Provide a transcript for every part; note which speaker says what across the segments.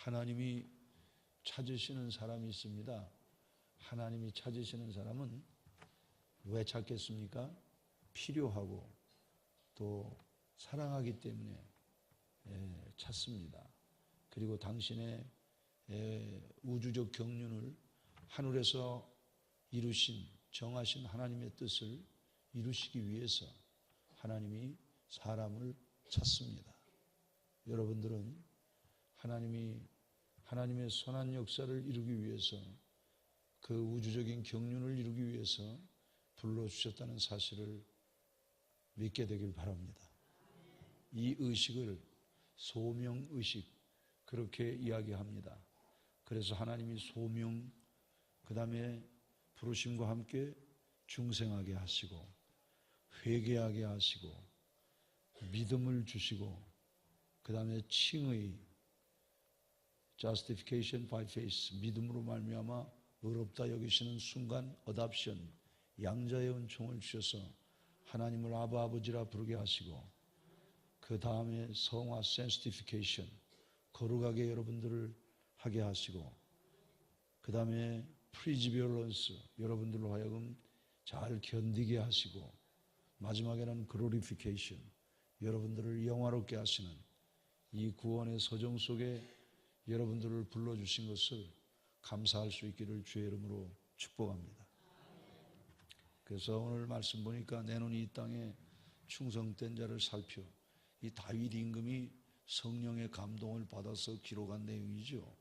Speaker 1: 하나님이 찾으시는 사람이 있습니다. 하나님이 찾으시는 사람은 왜 찾겠습니까? 필요하고 또 사랑하기 때문에 찾습니다. 그리고 당신의 우주적 경륜을 하늘에서 이루신 정하신 하나님의 뜻을 이루시기 위해서 하나님이 사람을 찾습니다. 여러분들은 하나님의 선한 역사를 이루기 위해서 그 우주적인 경륜을 이루기 위해서 불러주셨다는 사실을 믿게 되길 바랍니다. 이 의식을 소명의식 그렇게 이야기합니다. 그래서 하나님이 소명 그 다음에 부르심과 함께 중생하게 하시고 회개하게 하시고 믿음을 주시고 그 다음에 칭의 justification by faith 믿음으로 말미암아 의롭다 여기시는 순간 adoption 양자의 은총을 주셔서 하나님을 아바 아버지라 부르게 하시고 그 다음에 성화 sanctification 거룩하게 여러분들을 하게 하시고 그 다음에 perseverance 여러분들로 하여금 잘 견디게 하시고 마지막에는 glorification 여러분들을 영화롭게 하시는 이 구원의 서정 속에 여러분들을 불러주신 것을 감사할 수 있기를 주의 이름으로 축복합니다. 그래서 오늘 말씀 보니까 내 눈이 이 땅에 충성된 자를 살펴 이 다윗 임금이 성령의 감동을 받아서 기록한 내용이죠.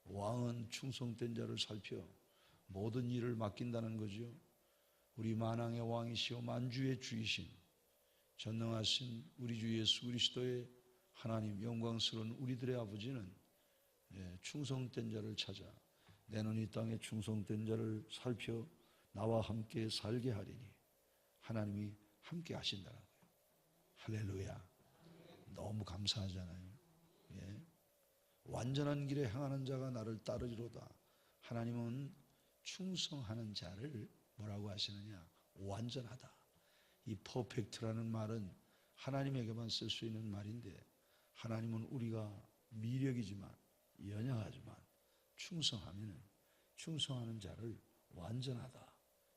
Speaker 1: 왕은 충성된 자를 살펴 모든 일을 맡긴다는 거죠. 우리 만왕의 왕이시오 만주의 주이신 전능하신 우리 주 예수 그리스도의 하나님 영광스러운 우리들의 아버지는 충성된 자를 찾아 내 눈이 이 땅에 충성된 자를 살펴 나와 함께 살게 하리니 하나님이 함께 하신다는 거예요. 할렐루야. 너무 감사하잖아요. 완전한 길에 행하는 자가 나를 따르리로다. 하나님은 충성하는 자를 뭐라고 하시느냐? 완전하다. 이 퍼펙트라는 말은 하나님에게만 쓸 수 있는 말인데 하나님은 우리가 미력이지만 연약하지만 충성하는 자를 완전하다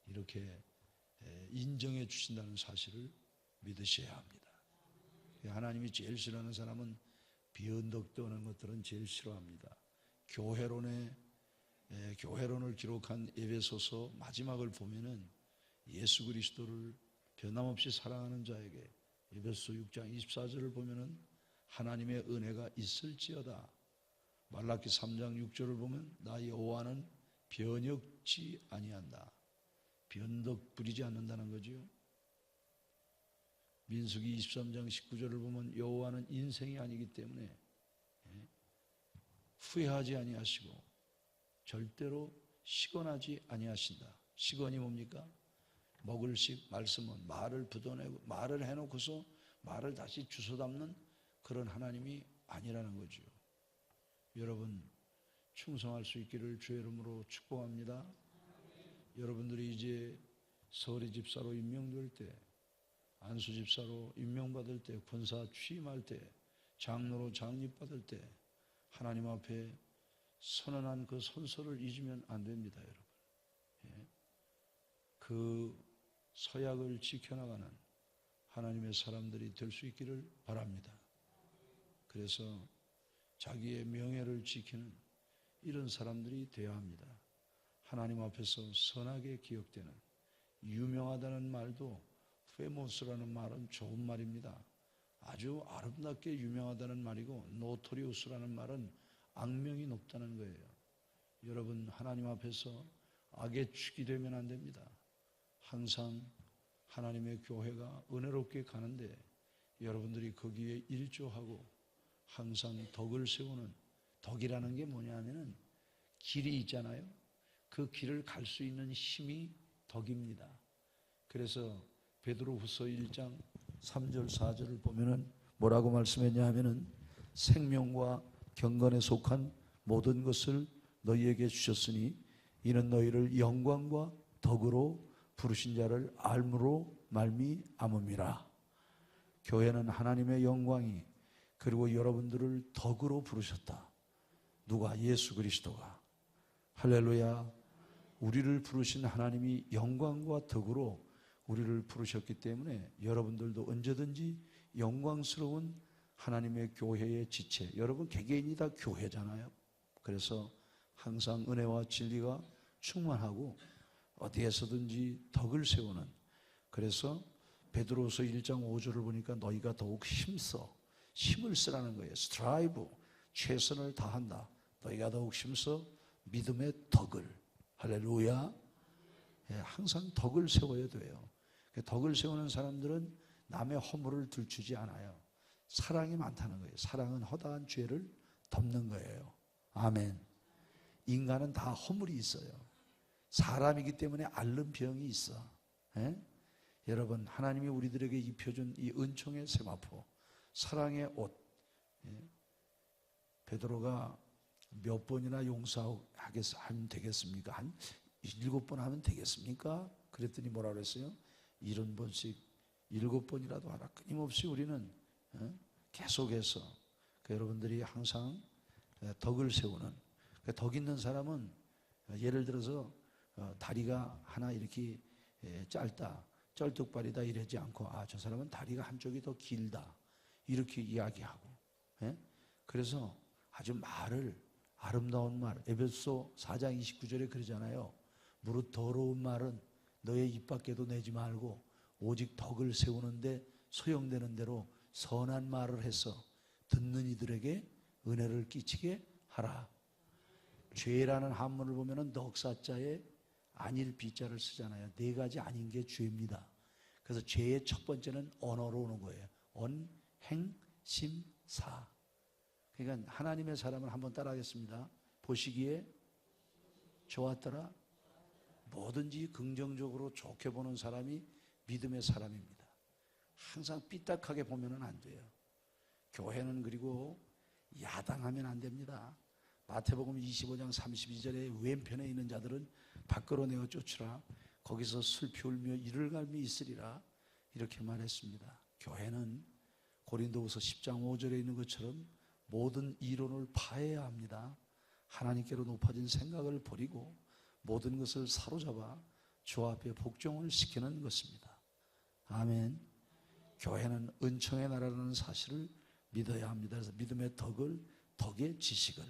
Speaker 1: 이렇게 인정해 주신다는 사실을 믿으셔야 합니다. 하나님이 제일 싫어하는 사람은 비언덕 떠는 것들은 제일 싫어합니다. 교회론을 기록한 에베소서 마지막을 보면은 예수 그리스도를 변함없이 사랑하는 자에게 에베소 6장 24절을 보면은 하나님의 은혜가 있을지어다. 말라기 3장 6절을 보면 나 여호와는 변역지 아니한다. 변덕 부리지 않는다는 거죠. 민수기 23장 19절을 보면 여호와는 인생이 아니기 때문에 후회하지 아니하시고 절대로 시건하지 아니하신다. 시건이 뭡니까? 먹을식 말씀은 말을 부도내고 말을 해놓고서 말을 다시 주워 담는 그런 하나님이 아니라는 거죠. 여러분 충성할 수 있기를 주의 이름으로 축복합니다. 여러분들이 이제 서리 집사로 임명될 때 안수 집사로 임명받을 때 권사 취임할 때 장로로 장립받을 때 하나님 앞에 선언한 그 선서를 잊으면 안 됩니다. 여러분 그 서약을 지켜나가는 하나님의 사람들이 될 수 있기를 바랍니다. 그래서 자기의 명예를 지키는 이런 사람들이 되어야 합니다. 하나님 앞에서 선하게 기억되는 유명하다는 말도 페모스라는 말은 좋은 말입니다. 아주 아름답게 유명하다는 말이고 노토리우스라는 말은 악명이 높다는 거예요. 여러분 하나님 앞에서 악의 축이 되면 안 됩니다. 항상 하나님의 교회가 은혜롭게 가는데 여러분들이 거기에 일조하고 항상 덕을 세우는 덕이라는 게 뭐냐면은 길이 있잖아요. 그 길을 갈 수 있는 힘이 덕입니다. 그래서 베드로후서 1장 3절 4절을 보면은 뭐라고 말씀했냐 하면은 생명과 경건에 속한 모든 것을 너희에게 주셨으니 이는 너희를 영광과 덕으로 부르신 자를 알므로 말미암음이라. 교회는 하나님의 영광이 그리고 여러분들을 덕으로 부르셨다. 누가? 예수 그리스도가. 할렐루야. 우리를 부르신 하나님이 영광과 덕으로 우리를 부르셨기 때문에 여러분들도 언제든지 영광스러운 하나님의 교회의 지체, 여러분 개개인이 다 교회잖아요. 그래서 항상 은혜와 진리가 충만하고 어디에서든지 덕을 세우는, 그래서 베드로서 1장 5절을 보니까 너희가 더욱 힘을 쓰라는 거예요. 스트라이브, 최선을 다한다. 너희가 더욱 힘써 믿음의 덕을. 할렐루야. 항상 덕을 세워야 돼요. 덕을 세우는 사람들은 남의 허물을 들추지 않아요. 사랑이 많다는 거예요. 사랑은 허다한 죄를 덮는 거예요. 아멘. 인간은 다 허물이 있어요. 사람이기 때문에 앓는 병이 있어. 여러분, 하나님이 우리들에게 입혀준 이 은총의 세마포, 사랑의 옷, 베드로가 몇 번이나 용서하면 되겠습니까? 한 7번 하면 되겠습니까? 그랬더니 뭐라 그랬어요? 70번씩 7번이라도 하라. 끊임없이 우리는 계속해서 여러분들이 항상 덕을 세우는, 덕 있는 사람은 예를 들어서 다리가 하나 이렇게 짧다, 쩔뚝발이다 이러지 않고, 아, 저 사람은 다리가 한쪽이 더 길다 이렇게 이야기하고, 그래서 아주 아름다운 말, 에베소 4장 29절에 그러잖아요. 무릇 더러운 말은 너의 입 밖에도 내지 말고 오직 덕을 세우는데 소용되는 대로 선한 말을 해서 듣는 이들에게 은혜를 끼치게 하라. 죄라는 한문을 보면은 넉사자에 아닐 비자를 쓰잖아요. 4가지 아닌 게 죄입니다. 그래서 죄의 첫 번째는 언어로 오는 거예요. 언, 행, 심, 사. 그러니까 하나님의 사람을 한번 따라하겠습니다. 보시기에 좋았더라. 뭐든지 긍정적으로 좋게 보는 사람이 믿음의 사람입니다. 항상 삐딱하게 보면은 안 돼요. 교회는 그리고 야당하면 안 됩니다. 마태복음 25장 32절에 왼편에 있는 자들은 밖으로 내어 쫓으라. 거기서 슬피 울며 이를 갈며 있으리라. 이렇게 말했습니다. 교회는 고린도후서 10장 5절에 있는 것처럼 모든 이론을 파해야 합니다. 하나님께로 높아진 생각을 버리고 모든 것을 사로잡아 주 앞에 복종을 시키는 것입니다. 아멘. 교회는 은총의 나라라는 사실을 믿어야 합니다. 그래서 믿음의 덕의 지식을,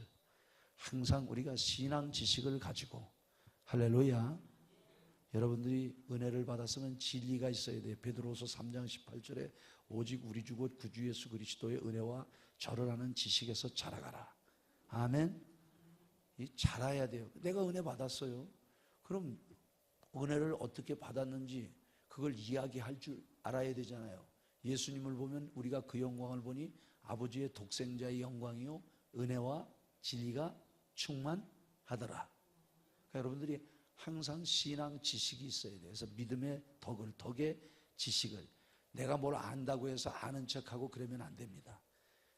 Speaker 1: 항상 우리가 신앙 지식을 가지고, 할렐루야. 여러분들이 은혜를 받았으면 진리가 있어야 돼요. 베드로서 3장 18절에 오직 우리 주 곧 구주 예수 그리스도의 은혜와 절을 하는 지식에서 자라가라. 아멘. 자라야 돼요. 내가 은혜 받았어요. 그럼 은혜를 어떻게 받았는지 그걸 이야기할 줄 알아야 되잖아요. 예수님을 보면 우리가 그 영광을 보니 아버지의 독생자의 영광이요 은혜와 진리가 충만하더라. 그러니까 여러분들이 항상 신앙 지식이 있어야 돼요. 그래서 믿음의 덕의 지식을, 내가 뭘 안다고 해서 아는 척하고 그러면 안 됩니다.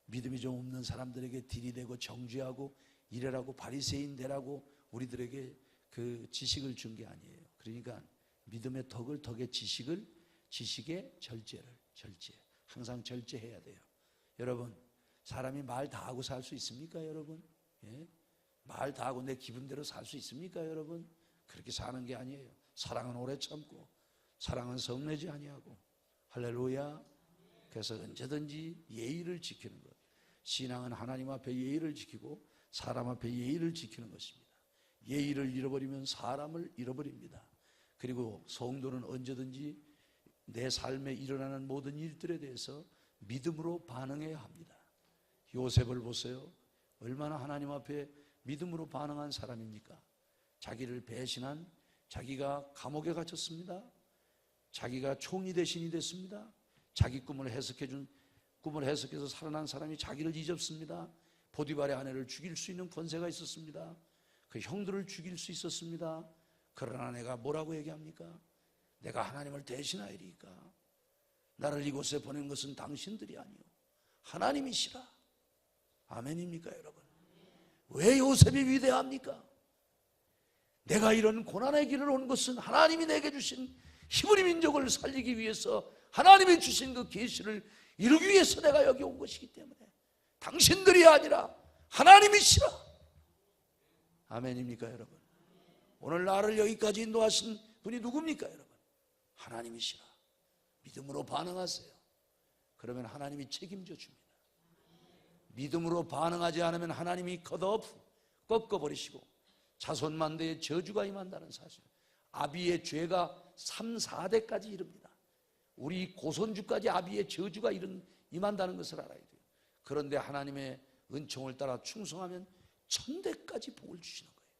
Speaker 1: 믿음이 좀 없는 사람들에게 들이대고 정죄하고 이래라고 바리새인 되라고 우리들에게 그 지식을 준 게 아니에요. 그러니까 믿음의 덕의 지식의 절제, 항상 절제해야 돼요. 여러분, 사람이 말 다 하고 살 수 있습니까, 여러분? 말 다 하고 내 기분대로 살 수 있습니까, 여러분? 그렇게 사는 게 아니에요. 사랑은 오래 참고, 사랑은 성내지 아니하고. 할렐루야. 그래서 언제든지 예의를 지키는 것. 신앙은 하나님 앞에 예의를 지키고 사람 앞에 예의를 지키는 것입니다. 예의를 잃어버리면 사람을 잃어버립니다. 그리고 성도는 언제든지 내 삶에 일어나는 모든 일들에 대해서 믿음으로 반응해야 합니다. 요셉을 보세요. 얼마나 하나님 앞에 믿음으로 반응한 사람입니까? 자기를 배신한, 자기가 감옥에 갇혔습니다. 자기가 총리 대신이 됐습니다. 자기 꿈을 해석해서 살아난 사람이 자기를 잊었습니다. 보디발의 아내를 죽일 수 있는 권세가 있었습니다. 그 형들을 죽일 수 있었습니다. 그러나 내가 뭐라고 얘기합니까? 내가 하나님을 대신하리이까. 나를 이곳에 보낸 것은 당신들이 아니요 하나님이시라. 아멘입니까, 여러분? 왜 요셉이 위대합니까? 내가 이런 고난의 길을 온 것은 하나님이 내게 주신 히브리 민족을 살리기 위해서 하나님이 주신 그 계시를 이루기 위해서 내가 여기 온 것이기 때문에 당신들이 아니라 하나님이시라. 아멘입니까 여러분? 오늘 나를 여기까지 인도하신 분이 누굽니까 여러분? 하나님이시라. 믿음으로 반응하세요. 그러면 하나님이 책임져 줍니다. 믿음으로 반응하지 않으면 하나님이 컷오프, 꺾어버리시고 자손만대의 저주가 임한다는 사실. 아비의 죄가 3, 4대까지 이릅니다. 우리 고손주까지 아비의 저주가 임한다는 것을 알아야 돼요. 그런데 하나님의 은총을 따라 충성하면 1000대까지 복을 주시는 거예요.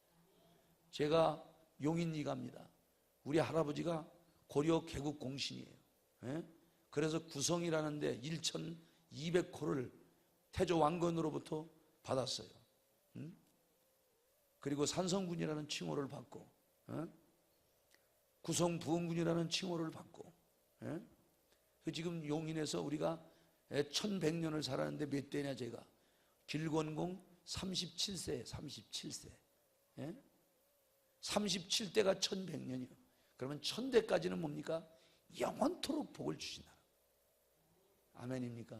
Speaker 1: 제가 용인리 갑니다. 우리 할아버지가 고려 개국 공신이에요. 예? 그래서 구성이라는 데 1200호를 태조 왕건으로부터 받았어요. 그리고 산성군이라는 칭호를 받고, 구성 부흥군이라는 칭호를 받고, 지금 용인에서 우리가 1100년을 살았는데 몇 대냐 제가? 길건공 37세, 37세. 37대가 1100년이요. 그러면 1000대까지는 뭡니까? 영원토록 복을 주신다. 아멘입니까?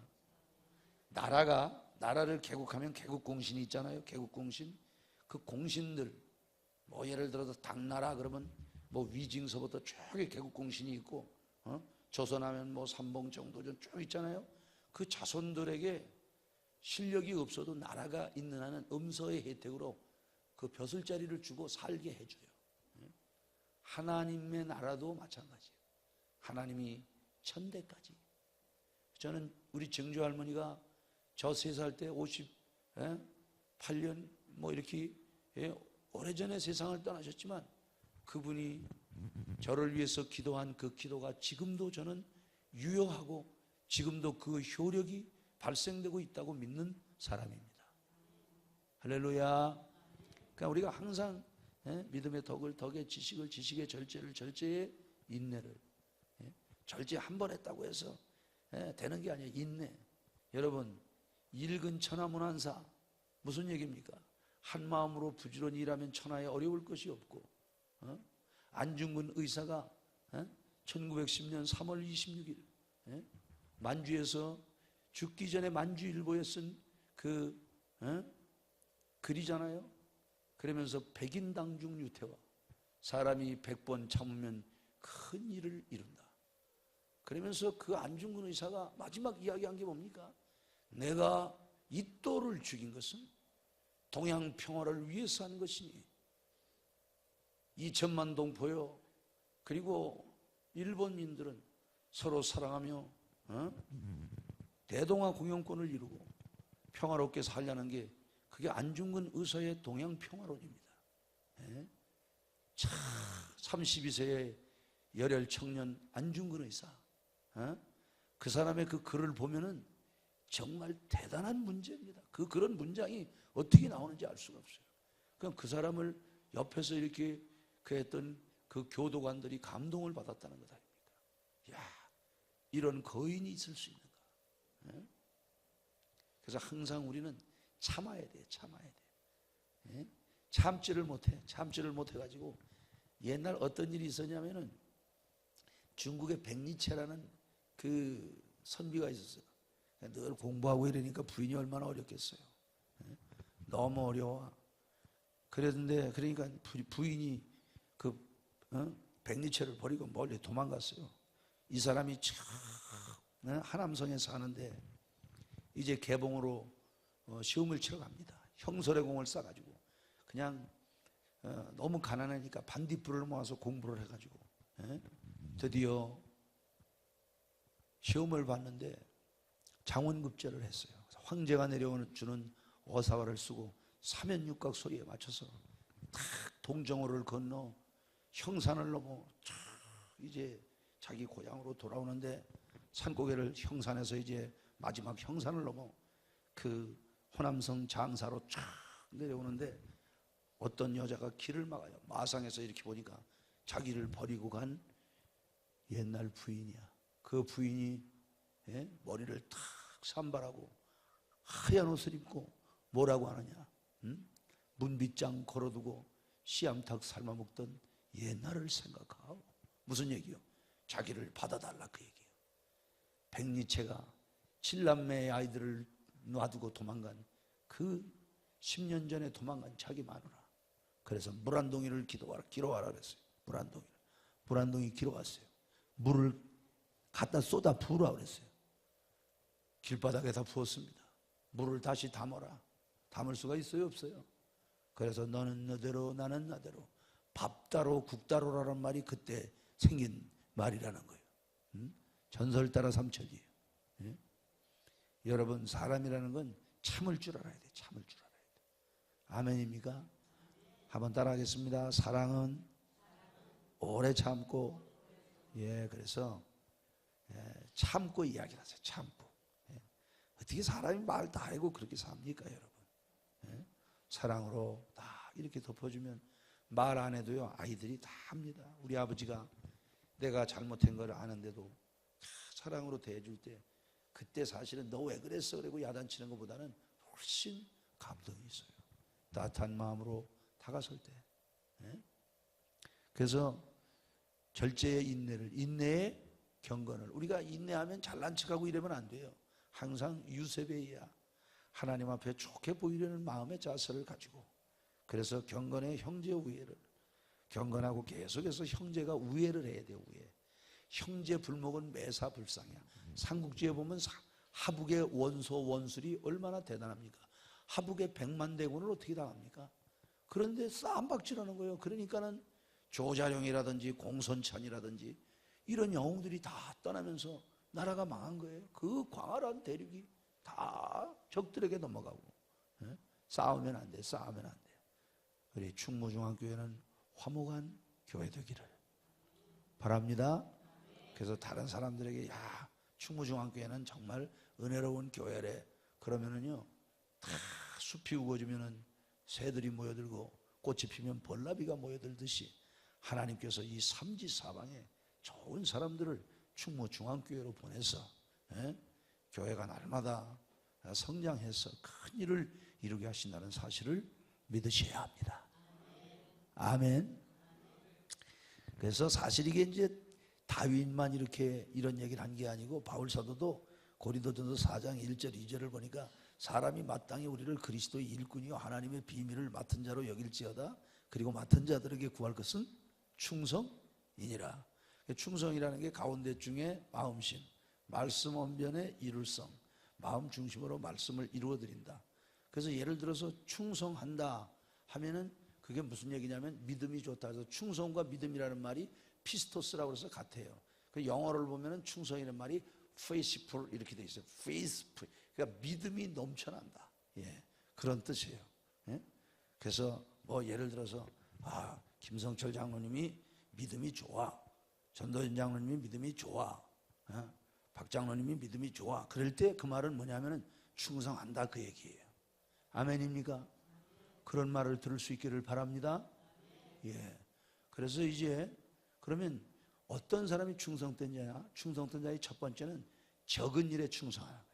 Speaker 1: 나라를 개국하면 개국공신이 있잖아요. 개국공신. 그 공신들, 뭐 예를 들어서 당나라 그러면 뭐 위징서부터 쭉 개국공신이 있고, 조선하면 뭐 삼봉정도전 쭉 있잖아요. 그 자손들에게 실력이 없어도 나라가 있는 한은 음서의 혜택으로 그 벼슬자리를 주고 살게 해줘요. 하나님의 나라도 마찬가지예요. 하나님이 1000대까지. 저는 우리 정주 할머니가 저 3살 때 58년 뭐 이렇게 오래전에 세상을 떠나셨지만 그분이 저를 위해서 기도한 그 기도가 지금도 저는 유효하고 지금도 그 효력이 발생되고 있다고 믿는 사람입니다. 할렐루야. 그러니까 우리가 항상 믿음의 덕의 지식을, 지식의 절제를, 절제의 인내를. 절제 한 번 했다고 해서 되는 게 아니에요. 인내. 여러분, 일근 천하문환사 무슨 얘기입니까? 한 마음으로 부지런히 일하면 천하에 어려울 것이 없고, 안중근 의사가 1910년 3월 26일 만주에서 죽기 전에 만주일보에 쓴 그 글이잖아요. 그러면서 백인당중 유태와 사람이 100번 참으면 큰 일을 이룬다. 그러면서 그 안중근 의사가 마지막 이야기한 게 뭡니까? 내가 이또를 죽인 것은 동양 평화를 위해서 한 것이니 2000만 동포요 그리고 일본인들은 서로 사랑하며 대동아 공영권을 이루고 평화롭게 살려는 게 그게 안중근 의사의 동양 평화론입니다. 32세의 열혈 청년 안중근 의사, 그 사람의 그 글을 보면은 정말 대단한 문제입니다. 그런 문장이 어떻게 나오는지 알 수가 없어요. 그냥 그 사람을 옆에서 이렇게 그 했던 그 교도관들이 감동을 받았다는 것 아닙니까? 야, 이런 거인이 있을 수 있는가? 그래서 항상 우리는 참아야 돼, 참아야 돼. 참지를 못해가지고 옛날 어떤 일이 있었냐면은 중국의 백리채라는 그 선비가 있었어요. 늘 공부하고 이러니까 부인이 얼마나 어렵겠어요. 너무 어려워. 그랬는데 그러니까 부인이 그 백리채를 버리고 멀리 도망갔어요. 이 사람이 참 하남성에 사는데 이제 개봉으로 시험을 치러 갑니다. 형설의 공을 싸가지고 그냥 너무 가난하니까 반딧불을 모아서 공부를 해가지고 드디어 시험을 봤는데 장원급제를 했어요. 황제가 내려주는 어사화를 쓰고 사면육각 소리에 맞춰서 탁 동정호를 건너 형산을 넘어 쫙 이제 자기 고향으로 돌아오는데 산고개를 형산에서 이제 마지막 형산을 넘어 그 호남성 장사로 쫙 내려오는데 어떤 여자가 길을 막아요. 마상에서 이렇게 보니까 자기를 버리고 간 옛날 부인이야. 그 부인이 머리를 탁 산발하고 하얀 옷을 입고 뭐라고 하느냐? 문빗장 걸어두고 씨암탉 삶아먹던 옛날을 생각하고 무슨 얘기요? 자기를 받아달라 그 얘기예요. 백리채가 7남매의 아이들을 놔두고 도망간 그 10년 전에 도망간 자기 마누라 그래서 물 한 동이를 기로하라 그랬어요. 물 한 동이 기로왔어요. 물을 갖다 쏟아 부으라 그랬어요. 길바닥에다 부었습니다. 물을 다시 담아라. 담을 수가 있어요, 없어요? 그래서 너는 너대로 나는 나대로 밥다로 국다로라는 말이 그때 생긴 말이라는 거예요. 전설 따라 삼천이에요. 예? 여러분, 사람이라는 건 참을 줄 알아야 돼. 참을 줄 알아야 돼. 아멘입니까? 한번 따라하겠습니다. 사랑은 오래 참고, 예, 그래서 참고 이야기를 하세요. 참고. 예. 어떻게 사람이 말 다 하고 그렇게 삽니까, 여러분? 예? 사랑으로 다 이렇게 덮어주면 말 안 해도요, 아이들이 다 합니다. 우리 아버지가 내가 잘못한 걸 아는데도 사랑으로 대해줄 때, 그때 사실은 너 왜 그랬어? 그리고 야단치는 것보다는 훨씬 감동이 있어요. 따뜻한 마음으로 다가설 때. 예? 그래서 절제의 인내의 경건을, 우리가 인내하면 잘난 척하고 이러면 안 돼요. 항상 유세베이야. 하나님 앞에 좋게 보이려는 마음의 자세를 가지고, 그래서 경건의 형제 우애를, 경건하고 계속해서 형제가 우애를 해야 돼요. 우애. 형제 불목은 매사불상이야. 삼국지에 보면 하북의 원소 원술이 얼마나 대단합니까? 하북의 100만 대군을 어떻게 당합니까? 그런데 싸움박질하는 거예요. 그러니까는 조자룡이라든지 공손찬이라든지 이런 영웅들이 다 떠나면서 나라가 망한 거예요. 그 광활한 대륙이 다 적들에게 넘어가고. 예? 싸우면 안 돼. 싸우면 안 돼요. 우리 충무중앙교회는 화목한 교회 되기를 바랍니다. 그래서 다른 사람들에게, 야, 충무중앙교회는 정말 은혜로운 교회래. 그러면은요, 다 숲이 우거지면은 새들이 모여들고 꽃이 피면 벌나비가 모여들듯이 하나님께서 이 삼지사방에 좋은 사람들을 충무중앙교회로 보내서, 예? 교회가 날마다 성장해서 큰 일을 이루게 하신다는 사실을 믿으셔야 합니다. 아멘. 그래서 사실 이게 이제 다윗만 이렇게 이런 얘기를 한 게 아니고, 바울 사도도 고린도전서 4장 1절 2절을 보니까 사람이 마땅히 우리를 그리스도의 일꾼이요 하나님의 비밀을 맡은 자로 여길지어다. 그리고 맡은 자들에게 구할 것은 충성이니라. 충성이라는 게 가운데 중에 마음심, 말씀 언변의 이룰성, 마음 중심으로 말씀을 이루어 드린다. 그래서 예를 들어서 충성한다 하면은 그게 무슨 얘기냐면 믿음이 좋다. 그래서 충성과 믿음이라는 말이 피스토스라고 해서 같아요. 그 영어를 보면은 충성이라는 말이 faithful 이렇게 돼 있어요. faithful. 그러니까 믿음이 넘쳐난다. 예, 그런 뜻이에요. 예? 그래서 뭐 예를 들어서 김성철 장로님이 믿음이 좋아. 전도연 장로님이 믿음이 좋아. 박 장로님이 믿음이 좋아. 그럴 때 그 말은 뭐냐면은 충성한다 그 얘기예요. 아멘입니까? 그런 말을 들을 수 있기를 바랍니다. 예. 그래서 이제 그러면 어떤 사람이 충성된 자냐? 충성된 자의 첫 번째는 적은 일에 충성하는 거예요.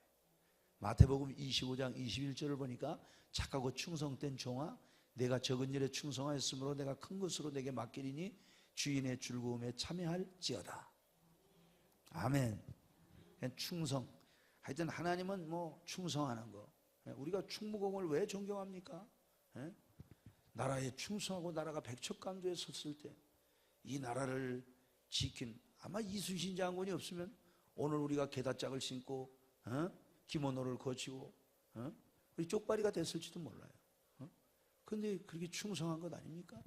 Speaker 1: 마태복음 25장 21절을 보니까 착하고 충성된 종아, 내가 적은 일에 충성하였으므로 내가 큰 것으로 내게 맡기리니 주인의 즐거움에 참여할지어다. 아멘. 충성. 하여튼 하나님은 뭐 충성하는 거. 우리가 충무공을 왜 존경합니까? 나라에 충성하고 나라가 백척간도에 섰을 때 이 나라를 지킨, 아마 이순신 장군이 없으면 오늘 우리가 게다짝을 신고 기모노를 거치고 우리 쪽발이가 됐을지도 몰라요. 그런데 그렇게 충성한 것 아닙니까?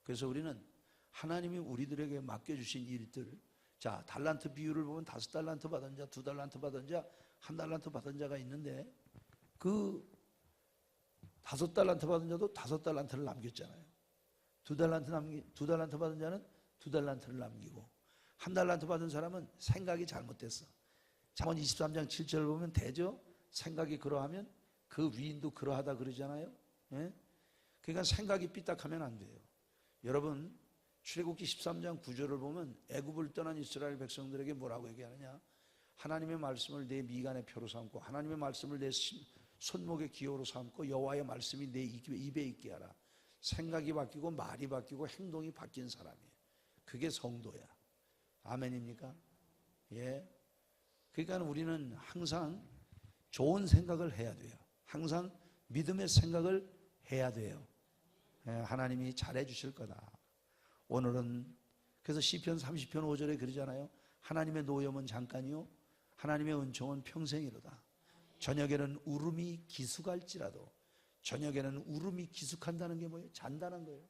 Speaker 1: 그래서 우리는 하나님이 우리들에게 맡겨주신 일들, 자, 달란트 비율을 보면 5달란트 받은 자, 2달란트 받은 자, 1달란트 받은 자가 있는데 그 5달란트 받은 자도 5달란트를 남겼잖아요. 2달란트 받은 자는 2달란트를 남기고, 1달란트 받은 사람은 생각이 잘못됐어. 잠언 23장 7절을 보면 되죠? 생각이 그러하면 그 위인도 그러하다 그러잖아요. 예? 그러니까 생각이 삐딱하면 안 돼요. 여러분, 출애굽기 13장 9절을 보면 애굽을 떠난 이스라엘 백성들에게 뭐라고 얘기하느냐? 하나님의 말씀을 내 미간의 표로 삼고 하나님의 말씀을 내 손목의 기호로 삼고 여호와의 말씀이 내 입에 있게 하라. 생각이 바뀌고 말이 바뀌고 행동이 바뀐 사람이에요. 그게 성도야. 아멘입니까? 예. 그러니까 우리는 항상 좋은 생각을 해야 돼요. 항상 믿음의 생각을 해야 돼요. 하나님이 잘해 주실 거다. 오늘은 그래서 시편 30편 5절에 그러잖아요. 하나님의 노염은 잠깐이요 하나님의 은총은 평생이로다. 저녁에는 울음이 기숙할지라도, 저녁에는 울음이 기숙한다는 게 뭐예요? 잔다는 거예요.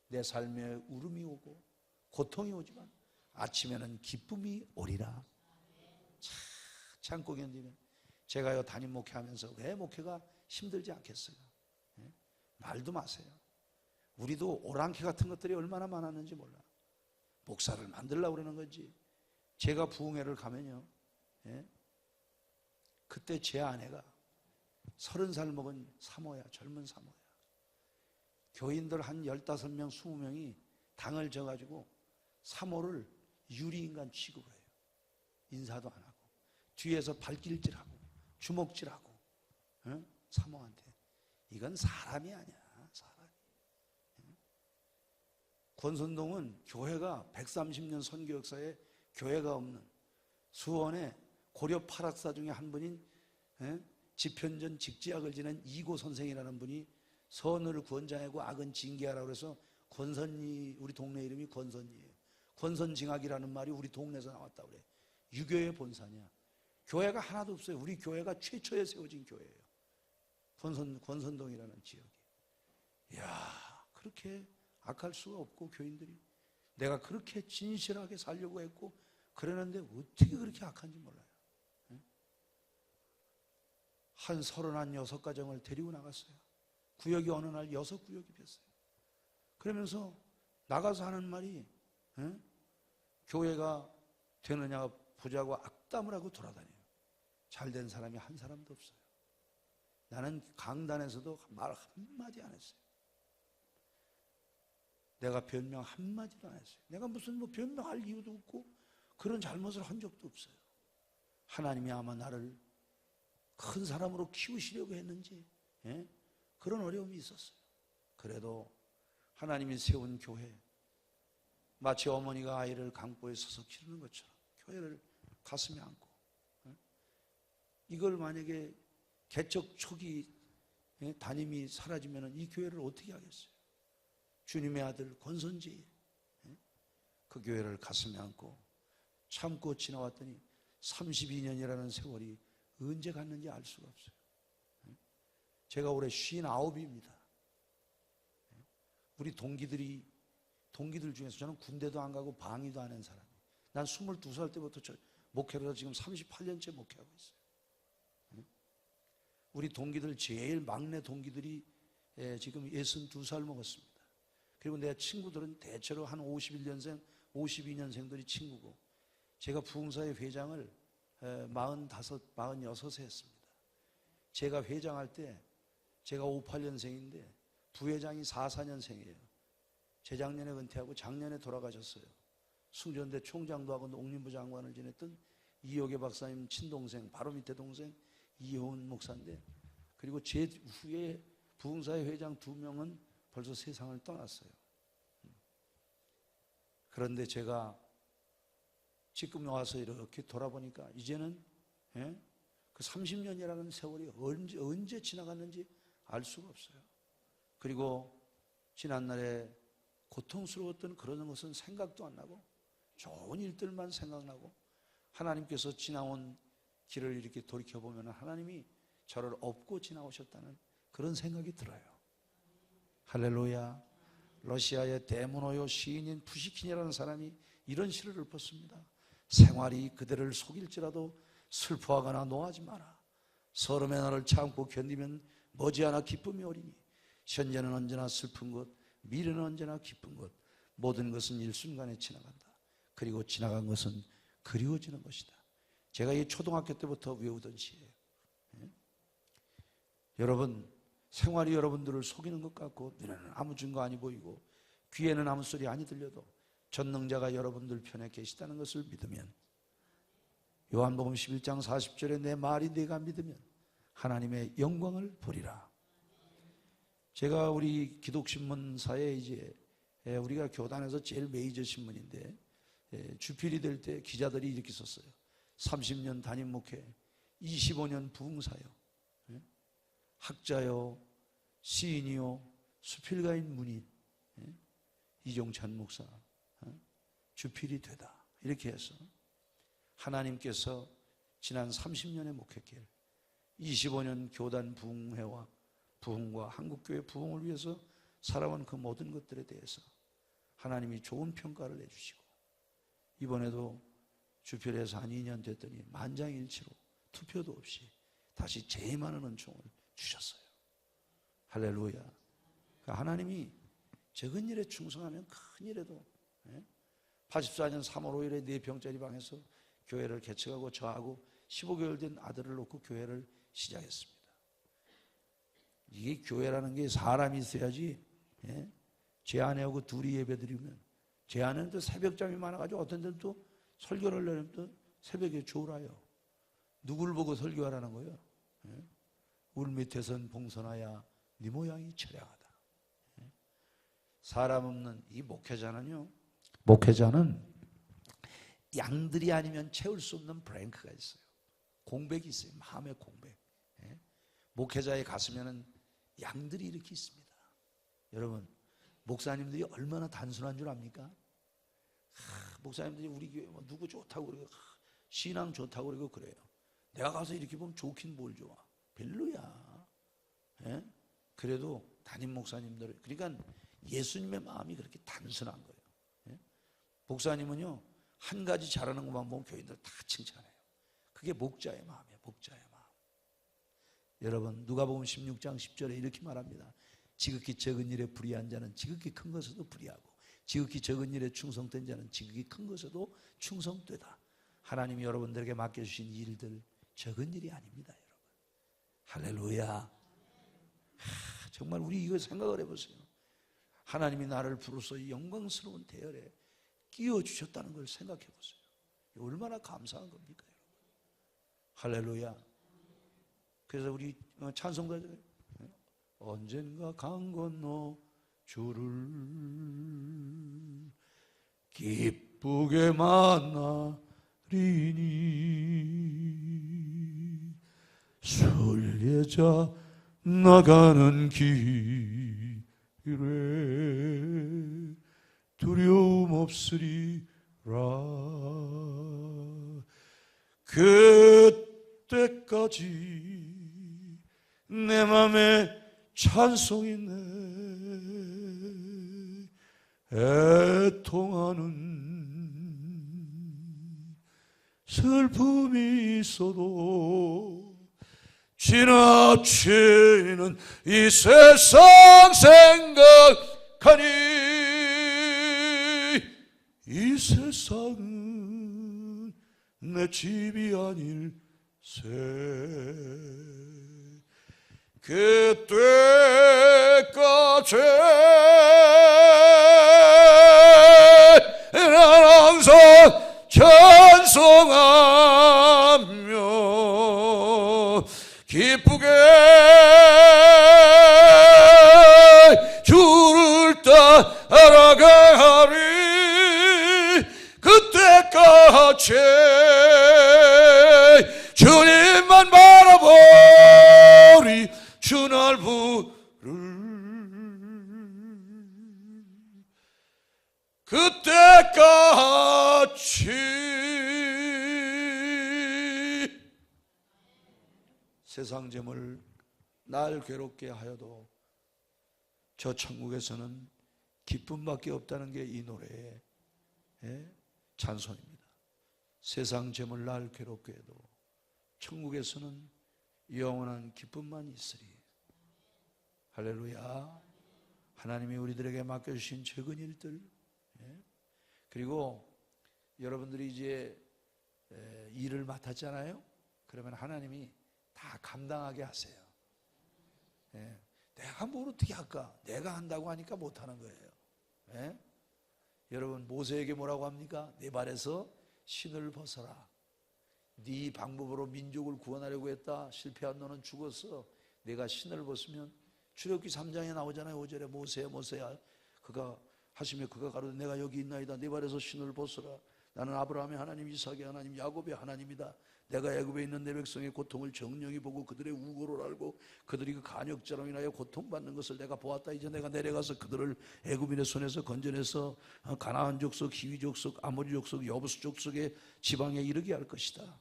Speaker 1: 내 삶에 울음이 오고 고통이 오지만 아침에는 기쁨이 오리라. 참고 견디면. 제가요 담임 목회하면서 왜 목회가 힘들지 않겠어요? 말도 마세요. 우리도 오랑캐 같은 것들이 얼마나 많았는지 몰라. 목사를 만들려고 그러는 건지. 제가 부흥회를 가면요, 그때 제 아내가 30살 먹은 사모야, 젊은 사모야. 교인들 한 15명, 20명이 당을 져가지고 사모를 유리인간 취급을 해요. 인사도 안 하고 뒤에서 발길질하고 주먹질하고, 사모한테. 이건 사람이 아니야, 사람이. 권선동은 교회가 130년 선교 역사에 교회가 없는 수원의 고려 팔학사 중에 한 분인 지편전 직지학을 지낸 이고 선생이라는 분이 선을 구원자이고 악은 징계하라고 해서 권선이, 우리 동네 이름이 권선이에요. 권선징악이라는 말이 우리 동네에서 나왔다고 그래. 유교의 본산이야. 교회가 하나도 없어요. 우리 교회가 최초에 세워진 교회예요. 권선동이라는 지역이. 이야, 그렇게 악할 수가 없고, 교인들이. 내가 그렇게 진실하게 살려고 했고 그러는데 어떻게 그렇게 악한지 몰라요. 한 36가정을 데리고 나갔어요. 구역이 어느 날 6구역이 됐어요. 그러면서 나가서 하는 말이, 교회가 되느냐 보자고 악담을 하고 돌아다녀요. 잘된 사람이 한 사람도 없어요. 나는 강단에서도 말 한마디 안 했어요. 내가 변명 한마디도 안 했어요. 내가 무슨 변명할 이유도 없고 그런 잘못을 한 적도 없어요. 하나님이 아마 나를 큰 사람으로 키우시려고 했는지, 그런 어려움이 있었어요. 그래도 하나님이 세운 교회, 마치 어머니가 아이를 강보에 서서 기르는 것처럼 교회를 가슴에 안고, 이걸 만약에 개척 초기 담임이 사라지면 이 교회를 어떻게 하겠어요? 주님의 아들 권선지, 그 교회를 가슴에 안고 참고 지나왔더니 32년이라는 세월이 언제 갔는지 알 수가 없어요. 제가 올해 59입니다. 우리 동기들 중에서 저는 군대도 안 가고 방위도 안 한 사람이에요. 난 22살 때부터 목회를 해서 지금 38년째 목회하고 있어요. 우리 동기들 제일 막내 동기들이 지금 62살 먹었습니다. 그리고 내 친구들은 대체로 한 51년생, 52년생들이 친구고, 제가 부흥사의 회장을 46에 했습니다. 제가 회장할 때 제가 58년생인데 부회장이 44년생이에요. 재작년에 은퇴하고 작년에 돌아가셨어요. 숭전대 총장도 하고 농림부 장관을 지냈던 이효계 박사님 친동생, 바로 밑에 동생 이효은 목사인데, 그리고 제 후에 부흥사의 회장 2명은 벌써 세상을 떠났어요. 그런데 제가 지금 와서 이렇게 돌아보니까 이제는 그 30년이라는 세월이 언제 지나갔는지 알 수가 없어요. 그리고 지난날에 고통스러웠던 그런 것은 생각도 안 나고 좋은 일들만 생각나고, 하나님께서 지나온 길을 이렇게 돌이켜보면 하나님이 저를 업고 지나오셨다는 그런 생각이 들어요. 할렐루야. 러시아의 대문호요 시인인 푸시킨이라는 사람이 이런 시를 읊었습니다. 생활이 그대를 속일지라도 슬퍼하거나 노하지 마라. 서름의 날을 참고 견디면 머지않아 기쁨이 오리니, 현재는 언제나 슬픈 것, 미래는 언제나 기쁜 것, 모든 것은 일순간에 지나간다. 그리고 지나간 것은 그리워지는 것이다. 제가 이 초등학교 때부터 외우던 시예요. 여러분, 생활이 여러분들을 속이는 것 같고 눈에는 아무 증거 아니 보이고 귀에는 아무 소리 아니 들려도 전능자가 여러분들 편에 계시다는 것을 믿으면, 요한복음 11장 40절에 내 말이 네가 믿으면 하나님의 영광을 보리라. 제가 우리 기독신문사에 이제 우리가 교단에서 제일 메이저 신문인데, 주필이 될 때 기자들이 이렇게 썼어요. 30년 담임 목회, 25년 부흥사요, 학자요, 시인이요, 수필가인 문인 이종찬 목사 주필이 되다. 이렇게 해서 하나님께서 지난 30년의 목회길 25년 교단 부흥회와 부흥과 한국교회 부흥을 위해서 살아온 그 모든 것들에 대해서 하나님이 좋은 평가를 해주시고 이번에도 주필에서 한 2년 됐더니 만장일치로 투표도 없이 다시 제일 많은 은총을 주셨어요. 할렐루야. 하나님이 적은 일에 충성하면 큰 일에도 84년 3월 5일에 4평짜리 방에서 교회를 개척하고 저하고 15개월 된 아들을 놓고 교회를 시작했습니다. 이게 교회라는 게 사람이 있어야지. 제 아내하고 둘이 예배드리면 제 아내는 또 새벽잠이 많아가지고 어떤 데는 또 설교를 내려면 또 새벽에 졸아요. 누굴 보고 설교하라는 거예요? 울 밑에선 봉선하야 네 모양이 처량하다. 사람 없는 이 목회자는 양들이 아니면 채울 수 없는 브랭크가 있어요. 공백이 있어요. 마음의 공백. 목회자의 가슴에는 양들이 이렇게 있습니다. 여러분, 목사님들이 얼마나 단순한 줄 압니까? 목사님들이 우리 교회 누구 좋다고 그러고 신앙 좋다고 그러고 그래요. 내가 가서 이렇게 보면 좋긴 뭘 좋아. 별로야. 그래도 담임 목사님들, 그러니까 예수님의 마음이 그렇게 단순한 거예요. 목사님은요, 한 가지 잘하는 것만 보면 교인들 다 칭찬해요. 그게 목자의 마음이에요. 목자의 마음. 여러분, 누가복음 16장 10절에 이렇게 말합니다. 지극히 적은 일에 불의한 자는 지극히 큰 것에도 불의하고 지극히 적은 일에 충성된 자는 지극히 큰 것에도 충성되다. 하나님이 여러분들에게 맡겨주신 일들 적은 일이 아닙니다, 여러분. 할렐루야. 정말 우리 이거 생각을 해보세요. 하나님이 나를 부르서 이 영광스러운 대열에 끼워주셨다는 걸 생각해 보세요. 얼마나 감사한 겁니까, 여러분. 할렐루야. 그래서 우리 찬송가잖아요. 언젠가 강 건너 주를 기쁘게 만나리니 순례자 나가는 길에 두려움 없으리라. 그때까지 내 맘에 찬송이네 애통하는 슬픔이 있어도 지나치는 이 세상 생각하니 이 세상은 내 집이 아닐세. 그때까지 난 항상 찬송하며 기쁘게 주를 따라가리. 그때까지 주님만 바라보리. 주 날 부를 그때까지. 세상 재물 날 괴롭게 하여도 저 천국에서는 기쁨밖에 없다는 게 이 노래의 찬송입니다. 세상 재물 날 괴롭게 해도 천국에서는 영원한 기쁨만 있으리. 할렐루야. 하나님이 우리들에게 맡겨주신 적은 일들, 그리고 여러분들이 이제 일을 맡았잖아요. 그러면 하나님이 다 감당하게 하세요. 내가 뭘 어떻게 할까? 내가 한다고 하니까 못하는 거예요. 여러분, 모세에게 뭐라고 합니까? 내 발에서 신을 벗어라. 네 방법으로 민족을 구원하려고 했다. 실패한 너는 죽었어. 내가 신을 벗으면 출애굽기 3장에 나오잖아요. 5절에 모세야 모세야 그가 하시며 그가 가로되 내가 여기 있나이다. 네 발에서 신을 벗어라. 나는 아브라함의 하나님, 이삭의 하나님, 야곱의 하나님이다. 내가 애굽에 있는 내 백성의 고통을 정령히 보고 그들의 우고를 알고 그들이 그 간역자로 인하여 고통받는 것을 내가 보았다. 이제 내가 내려가서 그들을 애굽인의 손에서 건져내서 가나안 족속, 히위 족속, 아모리 족속, 여부스 족속의 지방에 이르게 할 것이다.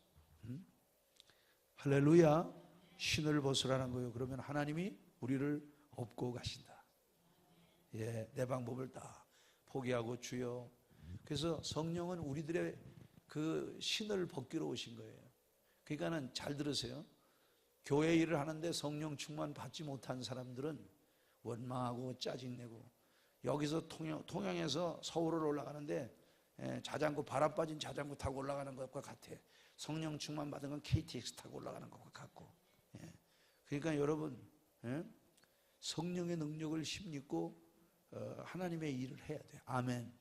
Speaker 1: 할렐루야. 신을 벗으라는 거예요. 그러면 하나님이 우리를 업고 가신다. 예, 내 방법을 다 포기하고 주여. 그래서 성령은 우리들의 그 신을 벗기러 오신 거예요. 그러니까는 잘 들으세요. 교회 일을 하는데 성령 충만 받지 못한 사람들은 원망하고 짜증내고, 여기서 통영에서 서울을 올라가는데 자전거, 바람 빠진 자전거 타고 올라가는 것과 같아. 성령 충만 받은 건 KTX 타고 올라가는 것과 같고. 그러니까 여러분, 성령의 능력을 힘입고 하나님의 일을 해야 돼요. 아멘.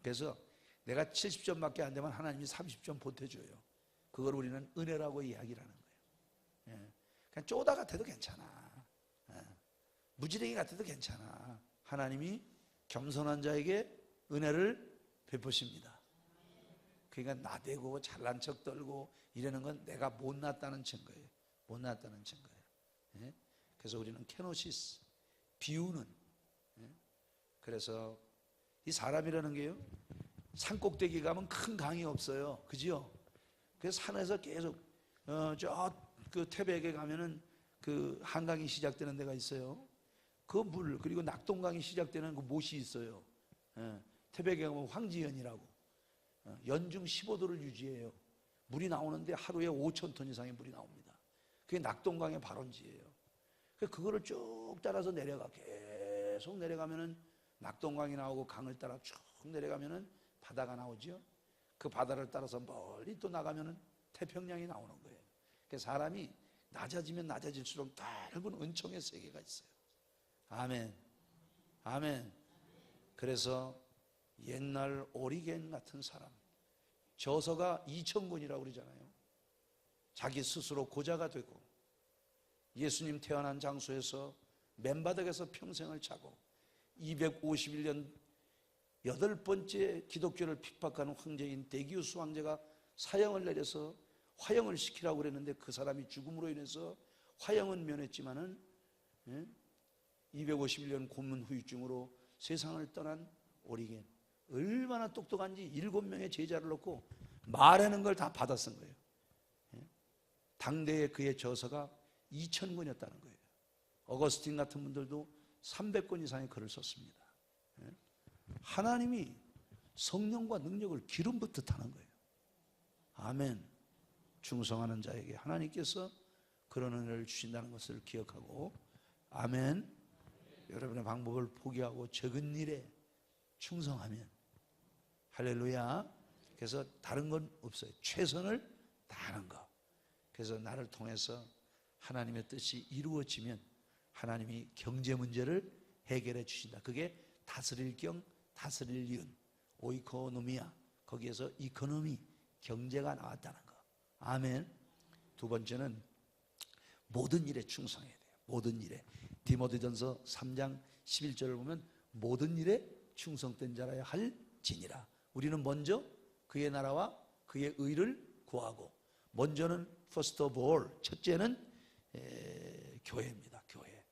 Speaker 1: 그래서 내가 70점밖에 안 되면 하나님이 30점 보태줘요. 그걸 우리는 은혜라고 이야기를 하는 거예요. 그냥 쪼다 같아도 괜찮아. 무지랭이 같아도 괜찮아. 하나님이 겸손한 자에게 은혜를 베푸십니다. 그러니까 나대고 잘난 척 떨고 이러는 건 내가 못났다는 증거예요. 못났다는 증거예요. 그래서 우리는 케노시스, 비우는. 그래서 이 사람이라는 게요, 산 꼭대기 가면 큰 강이 없어요. 그죠? 그래서 산에서 계속 저 그 태백에 가면은 그 한강이 시작되는 데가 있어요. 그 물, 그리고 낙동강이 시작되는 그 못이 있어요. 태백에 가면 황지연이라고 연중 15도를 유지해요. 물이 나오는데 하루에 5,000톤 이상의 물이 나옵니다. 그게 낙동강의 발원지예요. 그거를 쭉 따라서 내려가, 계속 내려가면은 낙동강이 나오고, 강을 따라 쭉 내려가면은 바다가 나오죠. 그 바다를 따라서 멀리 또 나가면은 태평양이 나오는 거예요. 그래서 사람이 낮아지면 낮아질수록 넓은 은총의 세계가 있어요. 아멘. 아멘. 그래서 옛날 오리겐 같은 사람, 저서가 2,000권이라고 그러잖아요. 자기 스스로 고자가 되고 예수님 태어난 장소에서 맨바닥에서 평생을 자고 251년 8번째 기독교를 핍박하는 황제인 데기우스 황제가 사형을 내려서 화형을 시키라고 그랬는데 그 사람이 죽음으로 인해서 화형은 면했지만은 251년 고문 후유증으로 세상을 떠난 오리겐, 얼마나 똑똑한지 7명의 제자를 놓고 말하는 걸 다 받아 쓴 거예요. 당대에 그의 저서가 2,000권이었다는 거예요. 어거스틴 같은 분들도 300권 이상의 글을 썼습니다. 하나님이 성령과 능력을 기름 붓듯 하는 거예요. 아멘. 충성하는 자에게 하나님께서 그런 은혜를 주신다는 것을 기억하고, 아멘. 여러분의 방법을 포기하고 적은 일에 충성하면, 할렐루야. 그래서 다른 건 없어요. 최선을 다하는 것. 그래서 나를 통해서 하나님의 뜻이 이루어지면 하나님이 경제 문제를 해결해 주신다. 그게 다스릴 경, 다스릴 이윤, 오이코노미아, 거기에서 이코노미, 경제가 나왔다는 거. 아멘. 두 번째는 모든 일에 충성해야 돼요. 모든 일에. 디모데전서 3장 11절을 보면 모든 일에 충성된 자라야 할지니라. 우리는 먼저 그의 나라와 그의 의를 구하고, 먼저는 first of all, 첫째는 교회입니다. 교회.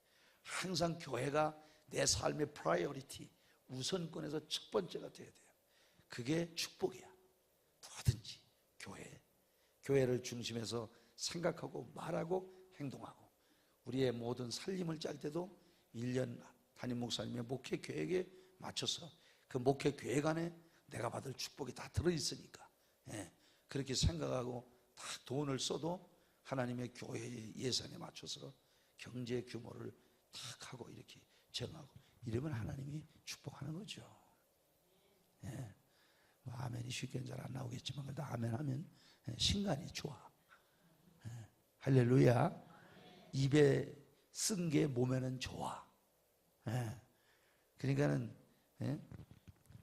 Speaker 1: 항상 교회가 내 삶의 프라이어리티, 우선권에서 첫 번째가 돼야 돼요. 그게 축복이야. 뭐든지 교회. 교회를 중심해서 생각하고 말하고 행동하고, 우리의 모든 살림을 짤 때도 1년 담임 목사님의 목회 계획에 맞춰서 그 목회 계획 안에 내가 받을 축복이 다 들어있으니까, 그렇게 생각하고 다 돈을 써도 하나님의 교회 예산에 맞춰서 경제 규모를 탁 하고 이렇게 정하고, 이러면 하나님이 축복하는 거죠. 뭐 아멘이 쉽게 잘 안 나오겠지만 그래도 아멘 하면 신간이 좋아. 할렐루야. 입에 쓴 게 몸에는 좋아. 그러니까는